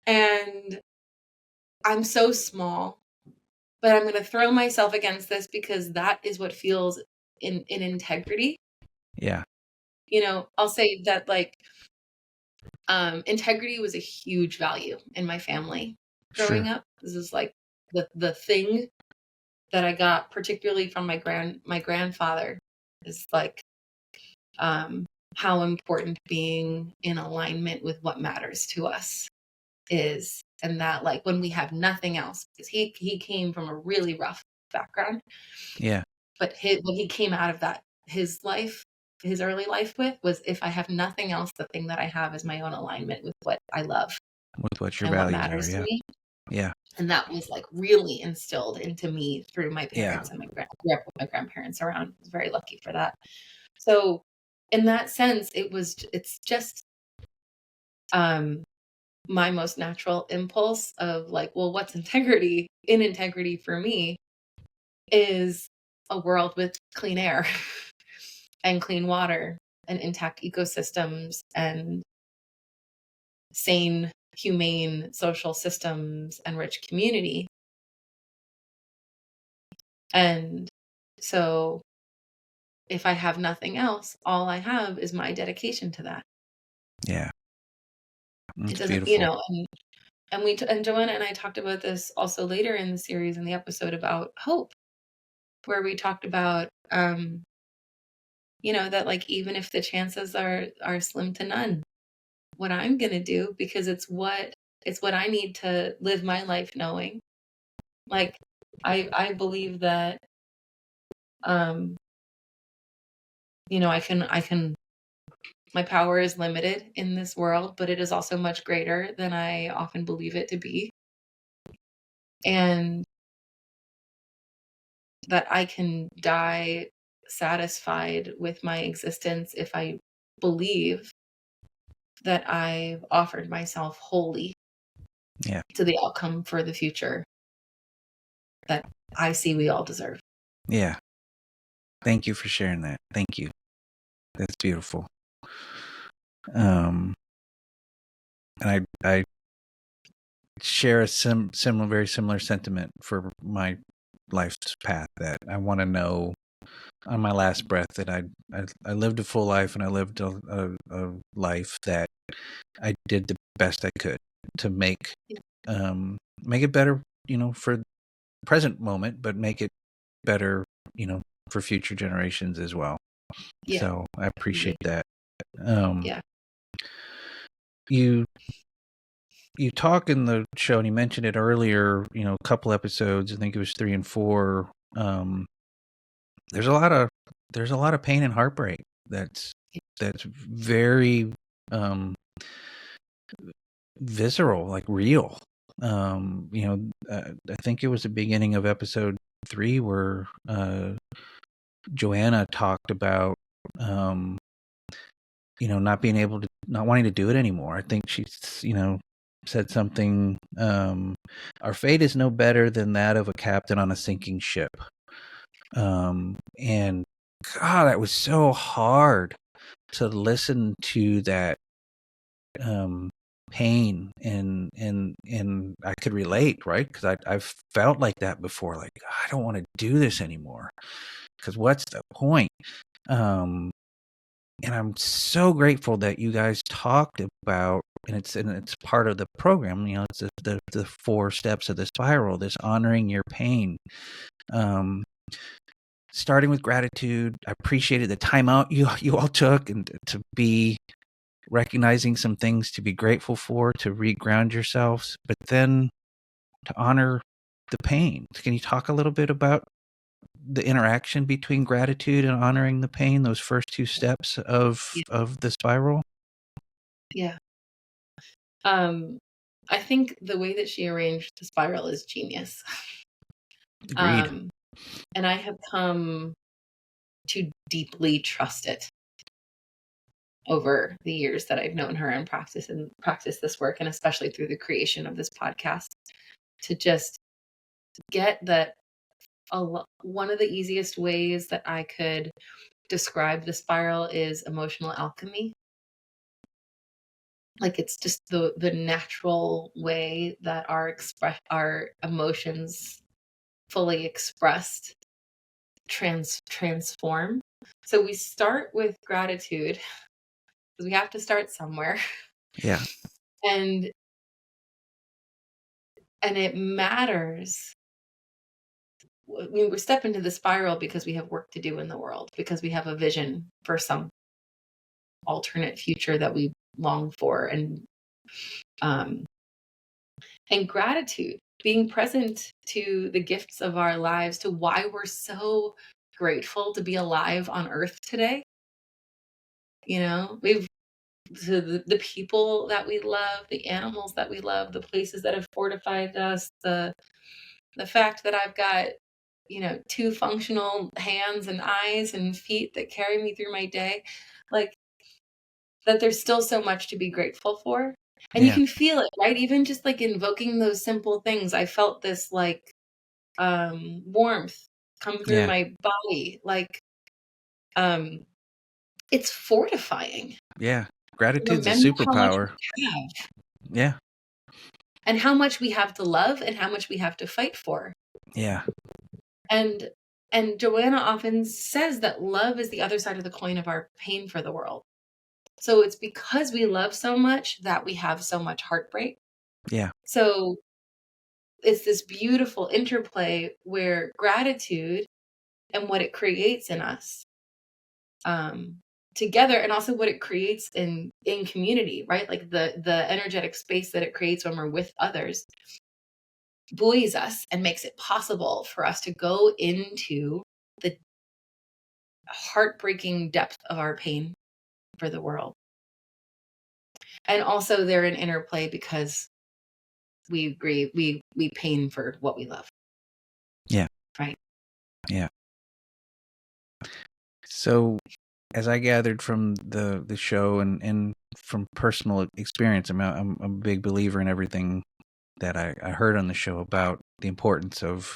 And I'm so small, but I'm going to throw myself against this because that is what feels in integrity. Yeah. I'll say that, like, integrity was a huge value in my family growing up. This is like the thing that I got particularly from my grandfather, is like, how important being in alignment with what matters to us is. And that, like, when we have nothing else, because he came from a really rough background. Yeah. But what he came out of that, his early life with, was, if I have nothing else, the thing that I have is my own alignment with what I love, with what your and values what matters are. to me. Yeah. And that was like really instilled into me through my parents, and I grew up with my grandparents around. I was very lucky for that. So in that sense, it's just my most natural impulse of like, well, what's integrity? In integrity for me is a world with clean air and clean water and intact ecosystems and sane, humane social systems and rich community. And so if I have nothing else, all I have is my dedication to that. Yeah. It That's doesn't, beautiful. and Joanna and I talked about this also later in the series, in the episode about hope, where we talked about, that like, even if the chances are slim to none, what I'm going to do, because it's what I need to live my life knowing. Like, I believe that, um, I can, my power is limited in this world, but it is also much greater than I often believe it to be. And that I can die satisfied with my existence if I believe that I've offered myself wholly to the outcome for the future that I see we all deserve. Yeah. Thank you for sharing that. Thank you. That's beautiful. And I share a very similar sentiment for my life's path, that I want to know on my last breath that I lived a full life, and I lived a life that I did the best I could to make it better, for the present moment, but make it better, for future generations as well. Yeah. So I appreciate that. Yeah. You talk in the show, and you mentioned it earlier, a couple episodes, I think it was 3 and 4. There's a lot of pain and heartbreak that's very visceral, like real. I think it was the beginning of episode 3 where Joanna talked about not wanting to do it anymore. I think she's said something, our fate is no better than that of a captain on a sinking ship. And God, that was so hard to listen to that pain, and I could relate, right? Because I've felt like that before. Like, I don't want to do this anymore, because what's the point? And I'm so grateful that you guys talked about, and it's part of the program. It's the 4 steps of the spiral. This honoring your pain. Starting with gratitude. I appreciated the time out you all took, and to be recognizing some things to be grateful for, to reground yourselves, but then to honor the pain. Can you talk a little bit about the interaction between gratitude and honoring the pain, those first 2 steps of the spiral? Yeah. I think the way that she arranged the spiral is genius. Agreed. And I have come to deeply trust it over the years that I've known her and practice this work, and especially through the creation of this podcast, to just get that one of the easiest ways that I could describe the spiral is emotional alchemy. Like, it's just the natural way that our emotions fully expressed transform. So we start with gratitude, because we have to start somewhere. Yeah. And it matters. I mean, we step into the spiral because we have work to do in the world, because we have a vision for some alternate future that we long for. And gratitude, being present to the gifts of our lives, to why we're so grateful to be alive on earth today. We've the people that we love, the animals that we love, the places that have fortified us, the fact that I've got 2 functional hands and eyes and feet that carry me through my day, like, that there's still so much to be grateful for. And you can feel it, right? Even just like invoking those simple things, I felt this like warmth come through my body. Like, it's fortifying. Yeah. Gratitude's a Remember how much superpower. we have. Yeah. And how much we have to love, and how much we have to fight for. Yeah. And And Joanna often says that love is the other side of the coin of our pain for the world. So it's because we love so much that we have so much heartbreak. Yeah. So it's this beautiful interplay where gratitude and what it creates in us together, and also what it creates in community, right? Like the energetic space that it creates when we're with others buoys us and makes it possible for us to go into the heartbreaking depth of our pain for the world. And also they're in interplay because we agree, we pain for what we love. Yeah. Right. Yeah. So as I gathered from the show and from personal experience, I'm a big believer in everything that I heard on the show about the importance of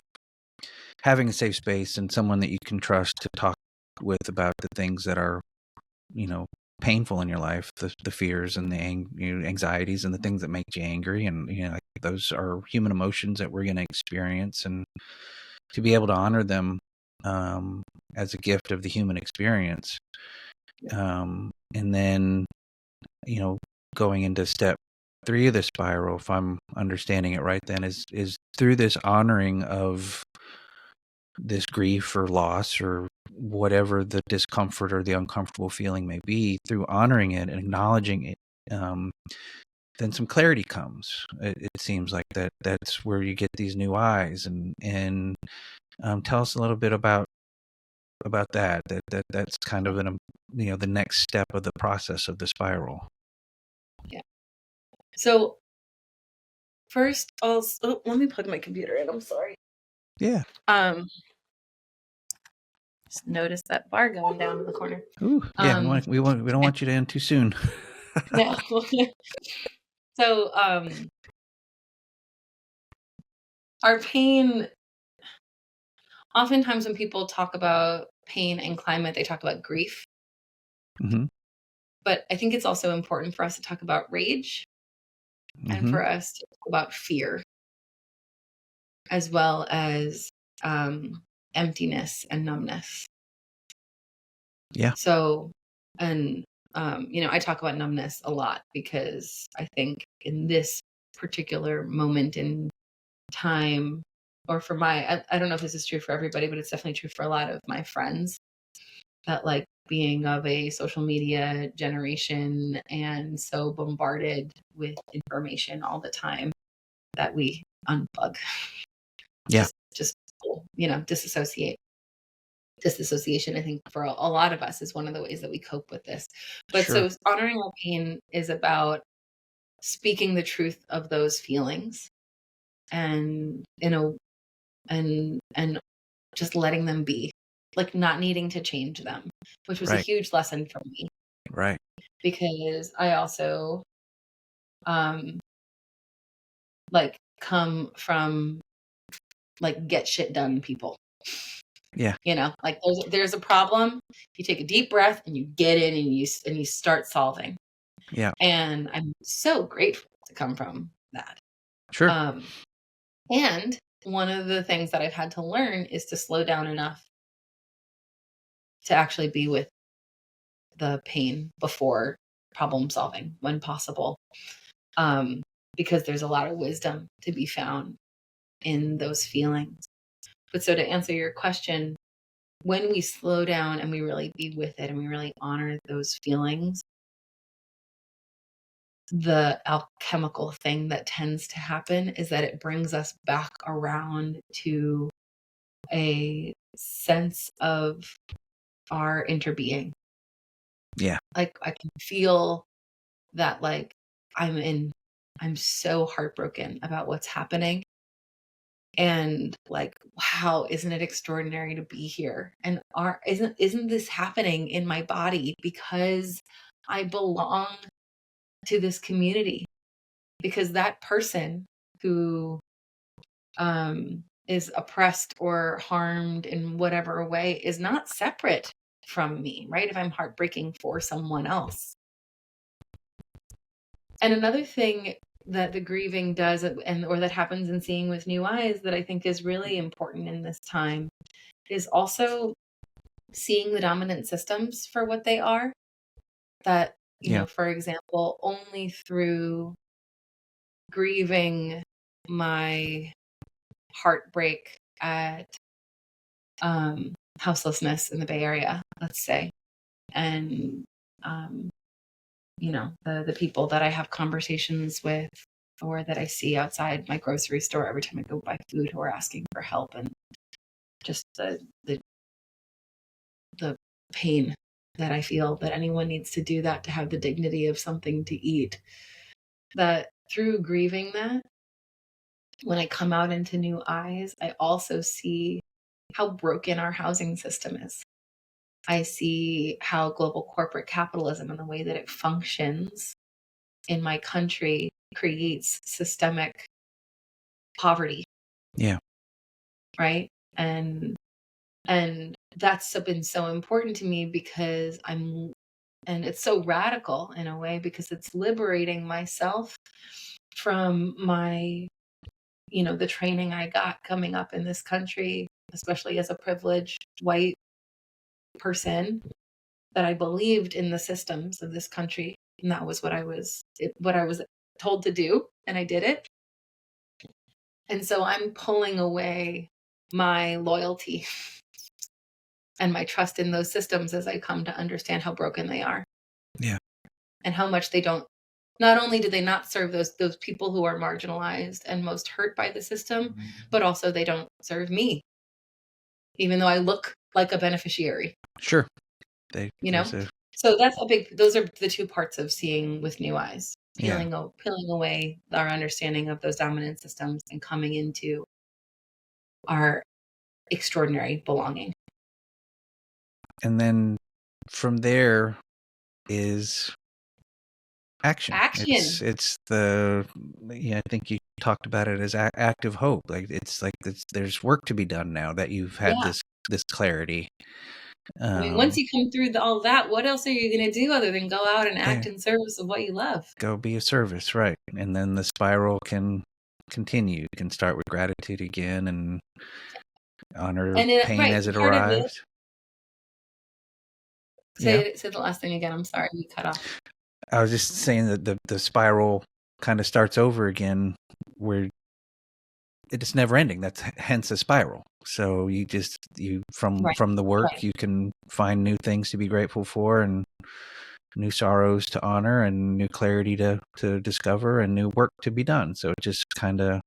having a safe space and someone that you can trust to talk with about the things that are, painful in your life, the fears and the anxieties and the things that make you angry. And, like, those are human emotions that we're going to experience, and to be able to honor them as a gift of the human experience. And then, going into step 3 of the spiral, if I'm understanding it right, then is through this honoring of this grief or loss or whatever the discomfort or the uncomfortable feeling may be, through honoring it and acknowledging it, then some clarity comes. It seems like that's where you get these new eyes. And tell us a little bit about that. That's kind of the next step of the process of the spiral. Yeah. So first, let me plug my computer in. I'm sorry. Yeah. Just notice that bar going down in the corner. Ooh, yeah. We don't want you to end too soon. No. So, our pain, oftentimes when people talk about pain and climate, they talk about grief. Mm-hmm. But I think it's also important for us to talk about rage and for us to talk about fear, as well as emptiness and numbness. Yeah. So, and, I talk about numbness a lot because I think in this particular moment in time, or for I don't know if this is true for everybody, but it's definitely true for a lot of my friends, that, like, being of a social media generation and so bombarded with information all the time that we unplug. Yeah. Just disassociate. Disassociation, I think, for a lot of us is one of the ways that we cope with this. But Sure. so honoring our pain is about speaking the truth of those feelings, and and just letting them be, like, not needing to change them, which was a Right. huge lesson for me, Right. because I also like come from, like, get shit done people. Yeah. Like, there's a problem, you take a deep breath and you get in and you start solving. Yeah. And I'm so grateful to come from that. Sure. And one of the things that I've had to learn is to slow down enough to actually be with the pain before problem solving when possible. Because there's a lot of wisdom to be found in those feelings. But so to answer your question, when we slow down and we really be with it and we really honor those feelings, the alchemical thing that tends to happen is that it brings us back around to a sense of our interbeing. Yeah. Like, I can feel that, like, I'm so heartbroken about what's happening. And, like, wow, isn't it extraordinary to be here? And isn't this happening in my body because I belong to this community? Because that person who is oppressed or harmed in whatever way is not separate from me, right? If I'm heartbreaking for someone else. And another thing that the grieving does, or that happens in seeing with new eyes, that I think is really important in this time, is also seeing the dominant systems for what they are. That, for example, only through grieving my heartbreak at houselessness in the Bay Area, let's say, and the people that I have conversations with, or that I see outside my grocery store every time I go buy food, who are asking for help, and just the pain that I feel that anyone needs to do that to have the dignity of something to eat. That through grieving that, when I come out into new eyes, I also see how broken our housing system is. I see how global corporate capitalism and the way that it functions in my country creates systemic poverty. Yeah. Right. And that's been so important to me, because and it's so radical in a way, because it's liberating myself from my, the training I got coming up in this country, especially as a privileged white person, that I believed in the systems of this country. And that was what I was told to do. And I did it. And so I'm pulling away my loyalty and my trust in those systems as I come to understand how broken they are. Yeah. And how much they don't, not only do they not serve those people who are marginalized and most hurt by the system, but also they don't serve me, even though I look like a beneficiary. Sure. So that's those are the two parts of seeing with new eyes, peeling away our understanding of those dominant systems and coming into our extraordinary belonging. And then from there is action. It's I think you talked about it as active hope. Like there's work to be done now that you've had this clarity. I mean, once you come through all that, what else are you going to do other than go out and act in service of what you love? Go be a service, right? And then the spiral can continue. You can start with gratitude again and honor pain as it arrives. Say the last thing again. I'm sorry, you cut off. I was just saying that the spiral kind of starts over again, where it's never ending. That's hence a spiral. So from the work, you can find new things to be grateful for, and new sorrows to honor, and new clarity to discover, and new work to be done. So it just kind of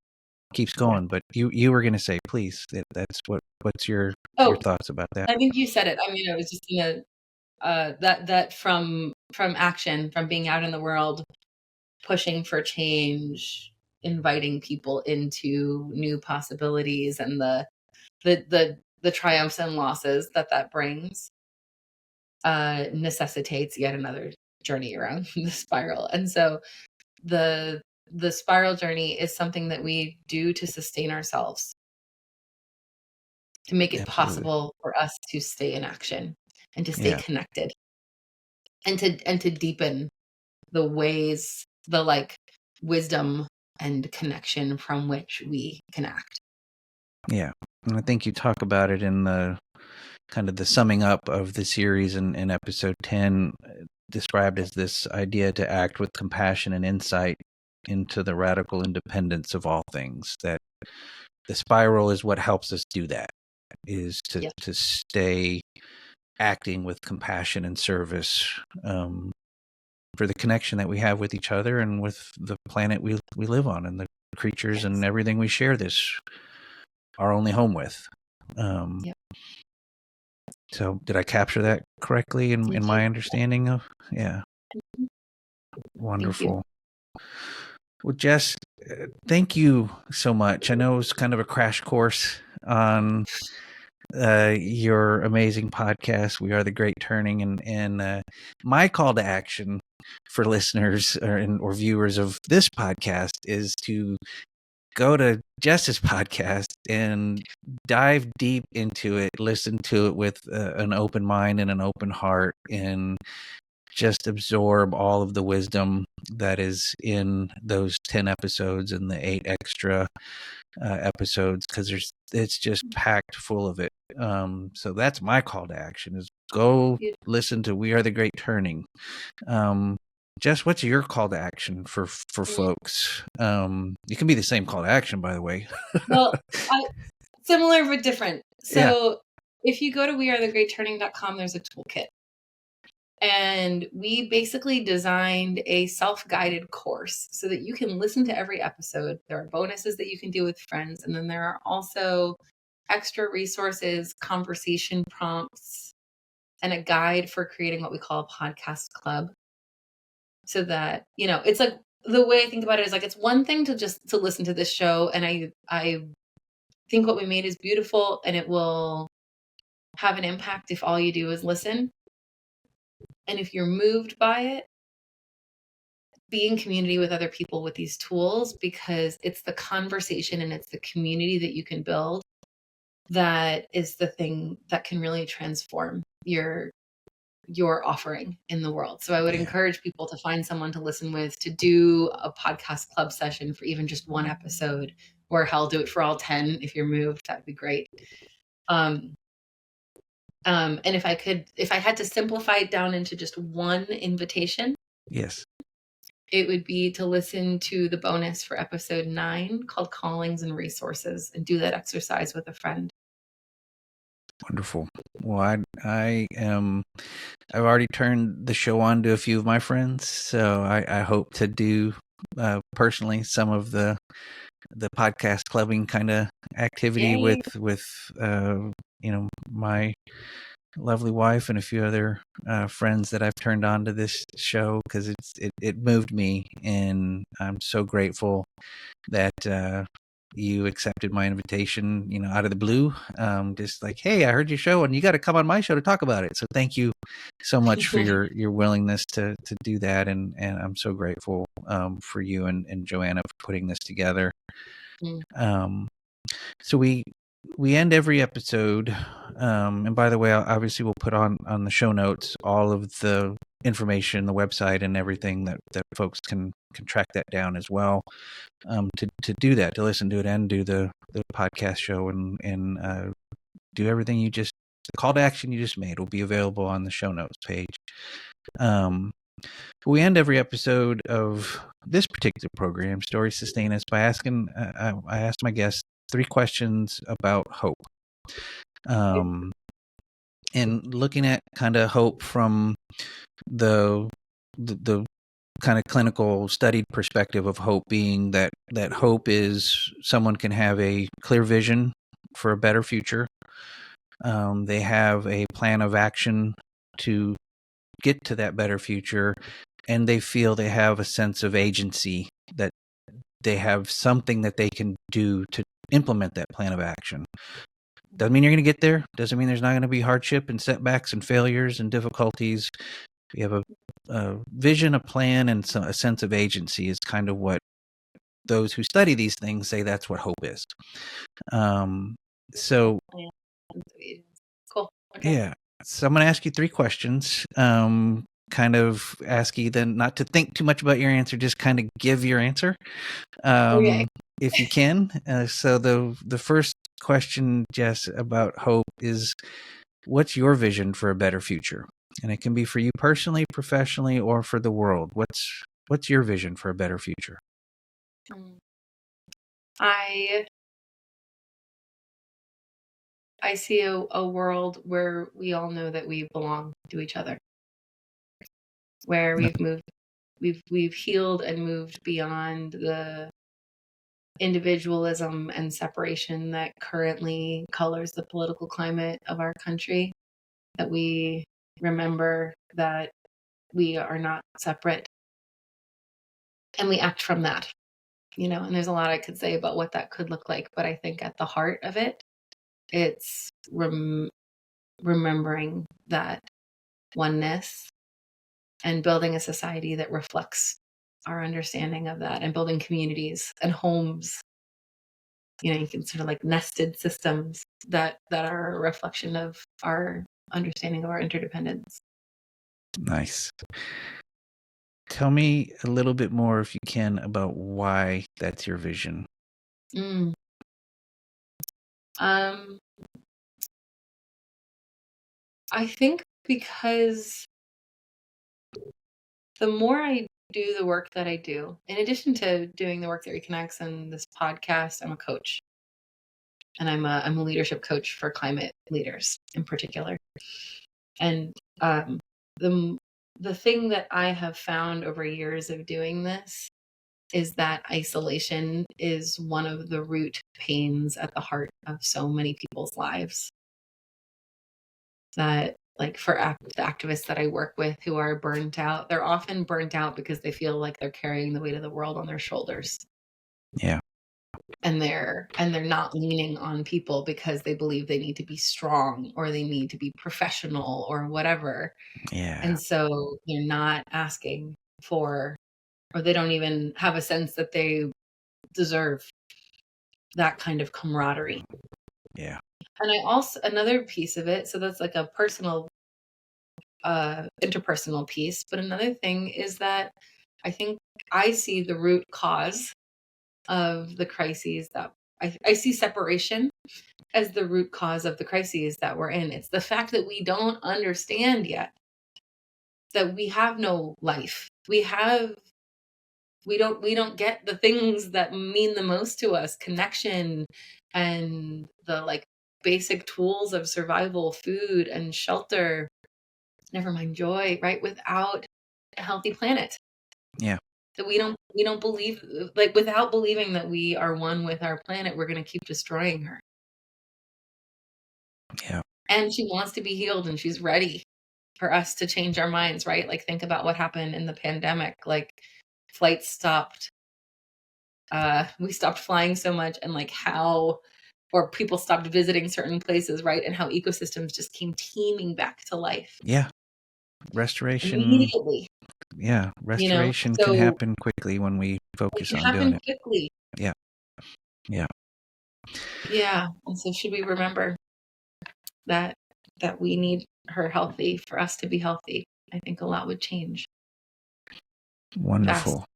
keeps going. But you were going to say, please, that's what's your thoughts about that? I think you said it. I mean, I was just going to that from action, from being out in the world, pushing for change, inviting people into new possibilities, and the triumphs and losses that brings, necessitates yet another journey around the spiral. And so the spiral journey is something that we do to sustain ourselves, to make it possible for us to stay in action and to stay connected, and to deepen the ways, the wisdom and connection from which we can act. Yeah. And I think you talk about it in the kind of the summing up of the series in episode 10, described as this idea to act with compassion and insight into the radical independence of all things. That the spiral is what helps us do that, is to stay acting with compassion and service for the connection that we have with each other and with the planet we live on, and the creatures and everything we share this our only home with. So did I capture that correctly in my understanding of? Yeah. Wonderful. Well, Jess, thank you so much. I know it was kind of a crash course on your amazing podcast, We Are the Great Turning, and my call to action for listeners or viewers of this podcast is to go to Jess's podcast and dive deep into it, listen to it with an open mind and an open heart, and just absorb all of the wisdom that is in those 10 episodes and the 8 extra episodes, because it's just packed full of it. So that's my call to action: is go listen to We Are the Great Turning. Jess, what's your call to action for folks? It can be the same call to action, by the way. Well, similar but different. So if you go to wearethegreatturning.com, there's a toolkit. And we basically designed a self-guided course so that you can listen to every episode. There are bonuses that you can do with friends. And then there are also extra resources, conversation prompts, and a guide for creating what we call a podcast club. So that, it's like, the way I think about it is like, it's one thing to listen to this show. And I think what we made is beautiful, and it will have an impact if all you do is listen. And if you're moved by it, be in community with other people with these tools, because it's the conversation and it's the community that you can build that is the thing that can really transform your offering in the world. So I would encourage people to find someone to listen with, to do a podcast club session for even just one episode, or hell, do it for all 10 if you're moved. That'd be great. And if I had to simplify it down into just one invitation, yes, it would be to listen to the bonus for episode 9 called Callings and Resources, and do that exercise with a friend. Wonderful. Well, I've already turned the show on to a few of my friends, so I hope to do personally some of the podcast clubbing kind of activity with my lovely wife and a few other friends that I've turned on to this show, because it moved me, and I'm so grateful that you accepted my invitation, out of the blue. Just like, hey, I heard your show and you got to come on my show to talk about it. So thank you so much for your willingness to do that. And I'm so grateful for you and Joanna for putting this together. So we end every episode. And by the way, obviously we'll put on the show notes all of the information, the website and everything that folks can track that down as well. To do that, to listen to it and do the podcast show and do everything the call to action you just made will be available on the show notes page. We end every episode of this particular program, Stories Sustain Us, by asking, I asked my guests 3 questions about hope. And looking at kind of hope from the kind of clinical studied perspective of hope being that hope is someone can have a clear vision for a better future. They have a plan of action to get to that better future, and they feel they have a sense of agency, that they have something that they can do to implement that plan of action. Doesn't mean you're going to get there. Doesn't mean there's not going to be hardship and setbacks and failures and difficulties. You have a vision, a plan, and a sense of agency is kind of what those who study these things say that's what hope is. So, cool. Okay. Yeah. So I'm going to ask you 3 questions. Kind of ask you then not to think too much about your answer, just kind of give your answer, if you can. So the first question, Jess, about hope is, what's your vision for a better future? And it can be for you personally, professionally, or for the world. What's your vision for a better future? I see a world where we all know that we belong to each other, where we've healed and moved beyond the individualism and separation that currently colors the political climate of our country, that we remember that we are not separate and we act from that, and there's a lot I could say about what that could look like, but I think at the heart of it, it's remembering that oneness and building a society that reflects our understanding of that, and building communities and homes. You can sort of like nested systems that are a reflection of our understanding of our interdependence. Nice. Tell me a little bit more, if you can, about why that's your vision. I think because the more I do the work that I do, in addition to doing the work that reconnects and this podcast, I'm a coach. And I'm a leadership coach for climate leaders in particular. And the thing that I have found over years of doing this is that isolation is one of the root pains at the heart of so many people's lives. That, like, for the activists that I work with who are burnt out, they're often burnt out because they feel like they're carrying the weight of the world on their shoulders. Yeah. And they're not leaning on people because they believe they need to be strong or they need to be professional or whatever. Yeah. And so they're not asking for, or they don't even have a sense that they deserve that kind of camaraderie. Yeah. And I also, another piece of it, so that's like a personal, interpersonal piece. But another thing is that I think I see the root cause of the crises that I see separation as the root cause of the crises that we're in. It's the fact that we don't understand yet that we have no life. We don't get the things that mean the most to us, connection and the, like, basic tools of survival, food and shelter, never mind joy, right? Without a healthy planet. Yeah. That we don't believe, like, without believing that we are one with our planet, we're going to keep destroying her. Yeah. And she wants to be healed and she's ready for us to change our minds, right? Like, think about what happened in the pandemic. Like, flights stopped. We stopped flying so much, and like or people stopped visiting certain places, right? And how ecosystems just came teeming back to life. Yeah. Restoration. Immediately. Yeah. Restoration So can happen quickly when we focus on doing it. Quickly. Yeah. Yeah. Yeah. And so should we remember that we need her healthy for us to be healthy? I think a lot would change. Wonderful.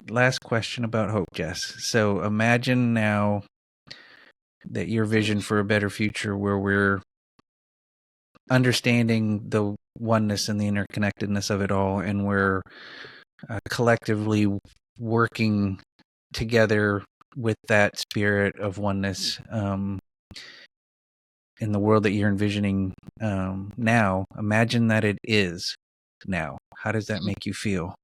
Last question about hope, Jess. So imagine now that your vision for a better future, where we're understanding the oneness and the interconnectedness of it all, and we're collectively working together with that spirit of oneness in the world that you're envisioning now. Imagine that it is now. How does that make you feel?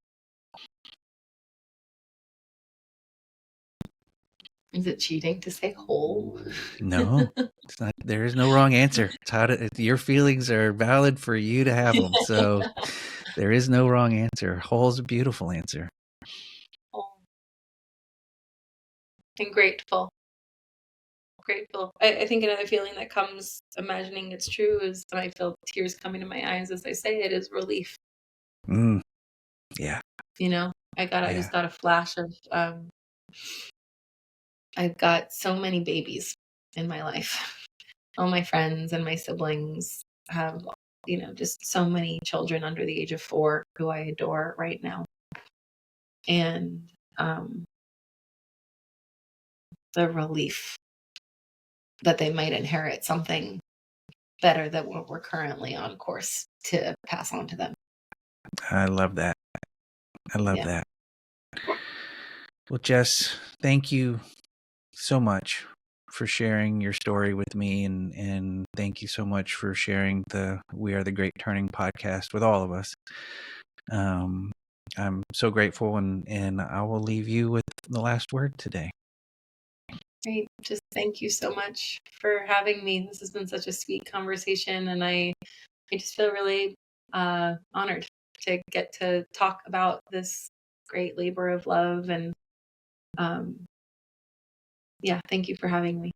Is it cheating to say whole? No, it's not. There is no wrong answer. It's your feelings are valid for you to have them. So there is no wrong answer. Whole is a beautiful answer. And grateful. I think another feeling that comes imagining it's true is, and I feel tears coming to my eyes as I say it, is relief. Yeah. I just got a flash of, I've got so many babies in my life. All my friends and my siblings have, just so many children under the age of 4 who I adore right now. And the relief that they might inherit something better than what we're currently on course to pass on to them. I love that. I love that. Well, Jess, thank you so much for sharing your story with me, and thank you so much for sharing the We Are the Great Turning podcast with all of us. I'm so grateful, and I will leave you with the last word today. Great. Just thank you so much for having me. This has been such a sweet conversation, and I just feel really honored to get to talk about this great labor of love. And thank you for having me.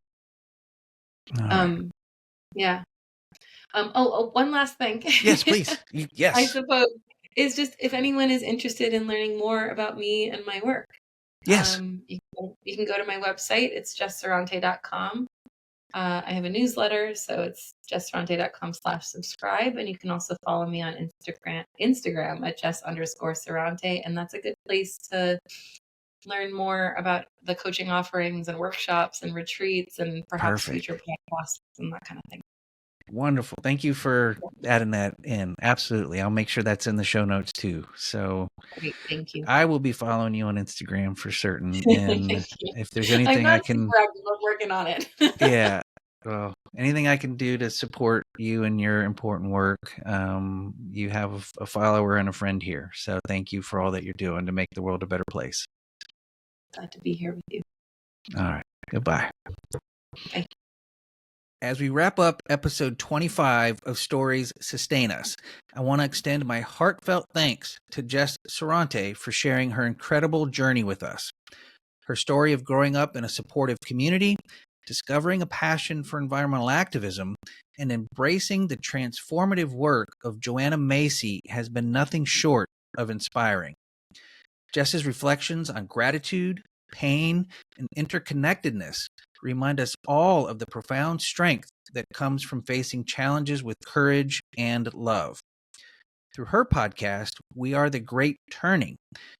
Yeah. One last thing. Yes, please. Yes. I suppose is just, if anyone is interested in learning more about me and my work. Yes. You can go to my website. It's jessserrante.com. I have a newsletter, so it's jessserrante.com/subscribe. And you can also follow me on Instagram at Jess_Serrante. And that's a good place to learn more about the coaching offerings and workshops and retreats and perhaps future podcasts and that kind of thing. Wonderful. Thank you for adding that in. Absolutely. I'll make sure that's in the show notes too. So great. Thank you. I will be following you on Instagram for certain. And if there's anything I can, I'm working on it. Yeah. Well, anything I can do to support you and your important work, you have a follower and a friend here. So thank you for all that you're doing to make the world a better place. Glad to be here with you. All right. Goodbye. Bye. As we wrap up episode 25 of Stories Sustain Us, I want to extend my heartfelt thanks to Jess Serrante for sharing her incredible journey with us. Her story of growing up in a supportive community, discovering a passion for environmental activism, and embracing the transformative work of Joanna Macy has been nothing short of inspiring. Jess's reflections on gratitude, pain, and interconnectedness remind us all of the profound strength that comes from facing challenges with courage and love. Through her podcast, We Are the Great Turning,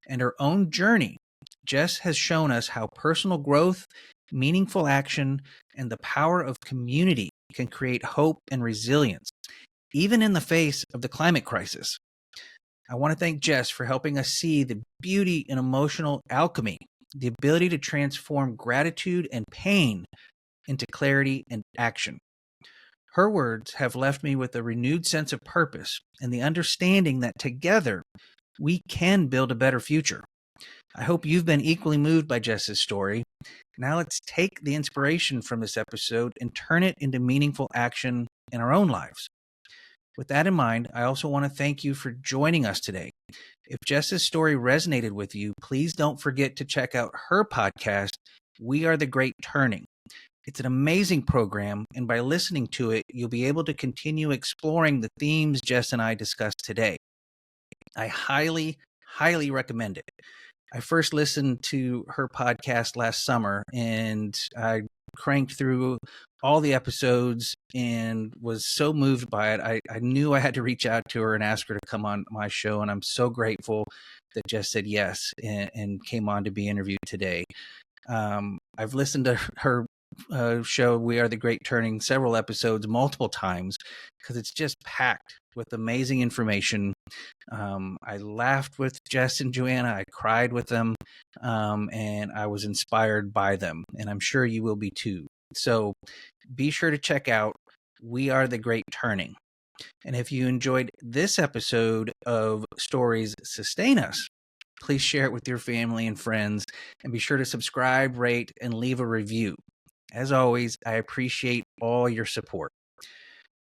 and her own journey, Jess has shown us how personal growth, meaningful action, and the power of community can create hope and resilience, even in the face of the climate crisis. I want to thank Jess for helping us see the beauty in emotional alchemy, the ability to transform gratitude and pain into clarity and action. Her words have left me with a renewed sense of purpose and the understanding that together we can build a better future. I hope you've been equally moved by Jess's story. Now let's take the inspiration from this episode and turn it into meaningful action in our own lives. With that in mind, I also want to thank you for joining us today. If Jess's story resonated with you, please don't forget to check out her podcast, We Are the Great Turning. It's an amazing program, and by listening to it, you'll be able to continue exploring the themes Jess and I discussed today. I highly, highly recommend it. I first listened to her podcast last summer, and I cranked through all the episodes and was so moved by it. I knew I had to reach out to her and ask her to come on my show, and I'm so grateful that Jess said yes and came on to be interviewed today. I've listened to her show, We Are the Great Turning, several episodes multiple times because it's just packed with amazing information. I laughed with Jess and Joanna. I cried with them, and I was inspired by them, and I'm sure you will be too. So be sure to check out We Are the Great Turning. And if you enjoyed this episode of Stories Sustain Us, please share it with your family and friends, and be sure to subscribe, rate, and leave a review. As always, I appreciate all your support.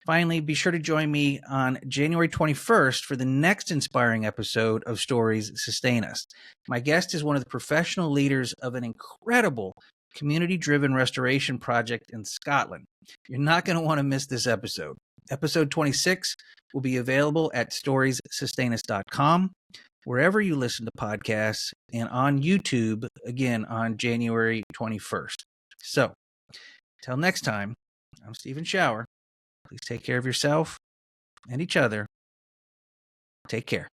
Finally, be sure to join me on January 21st for the next inspiring episode of Stories Sustain Us. My guest is one of the professional leaders of an incredible community-driven restoration project in Scotland. You're not going to want to miss this episode. Episode 26 will be available at storiessustainus.com, wherever you listen to podcasts, and on YouTube, again, on January 21st. So, till next time, I'm Stephen Shower. Please take care of yourself and each other. Take care.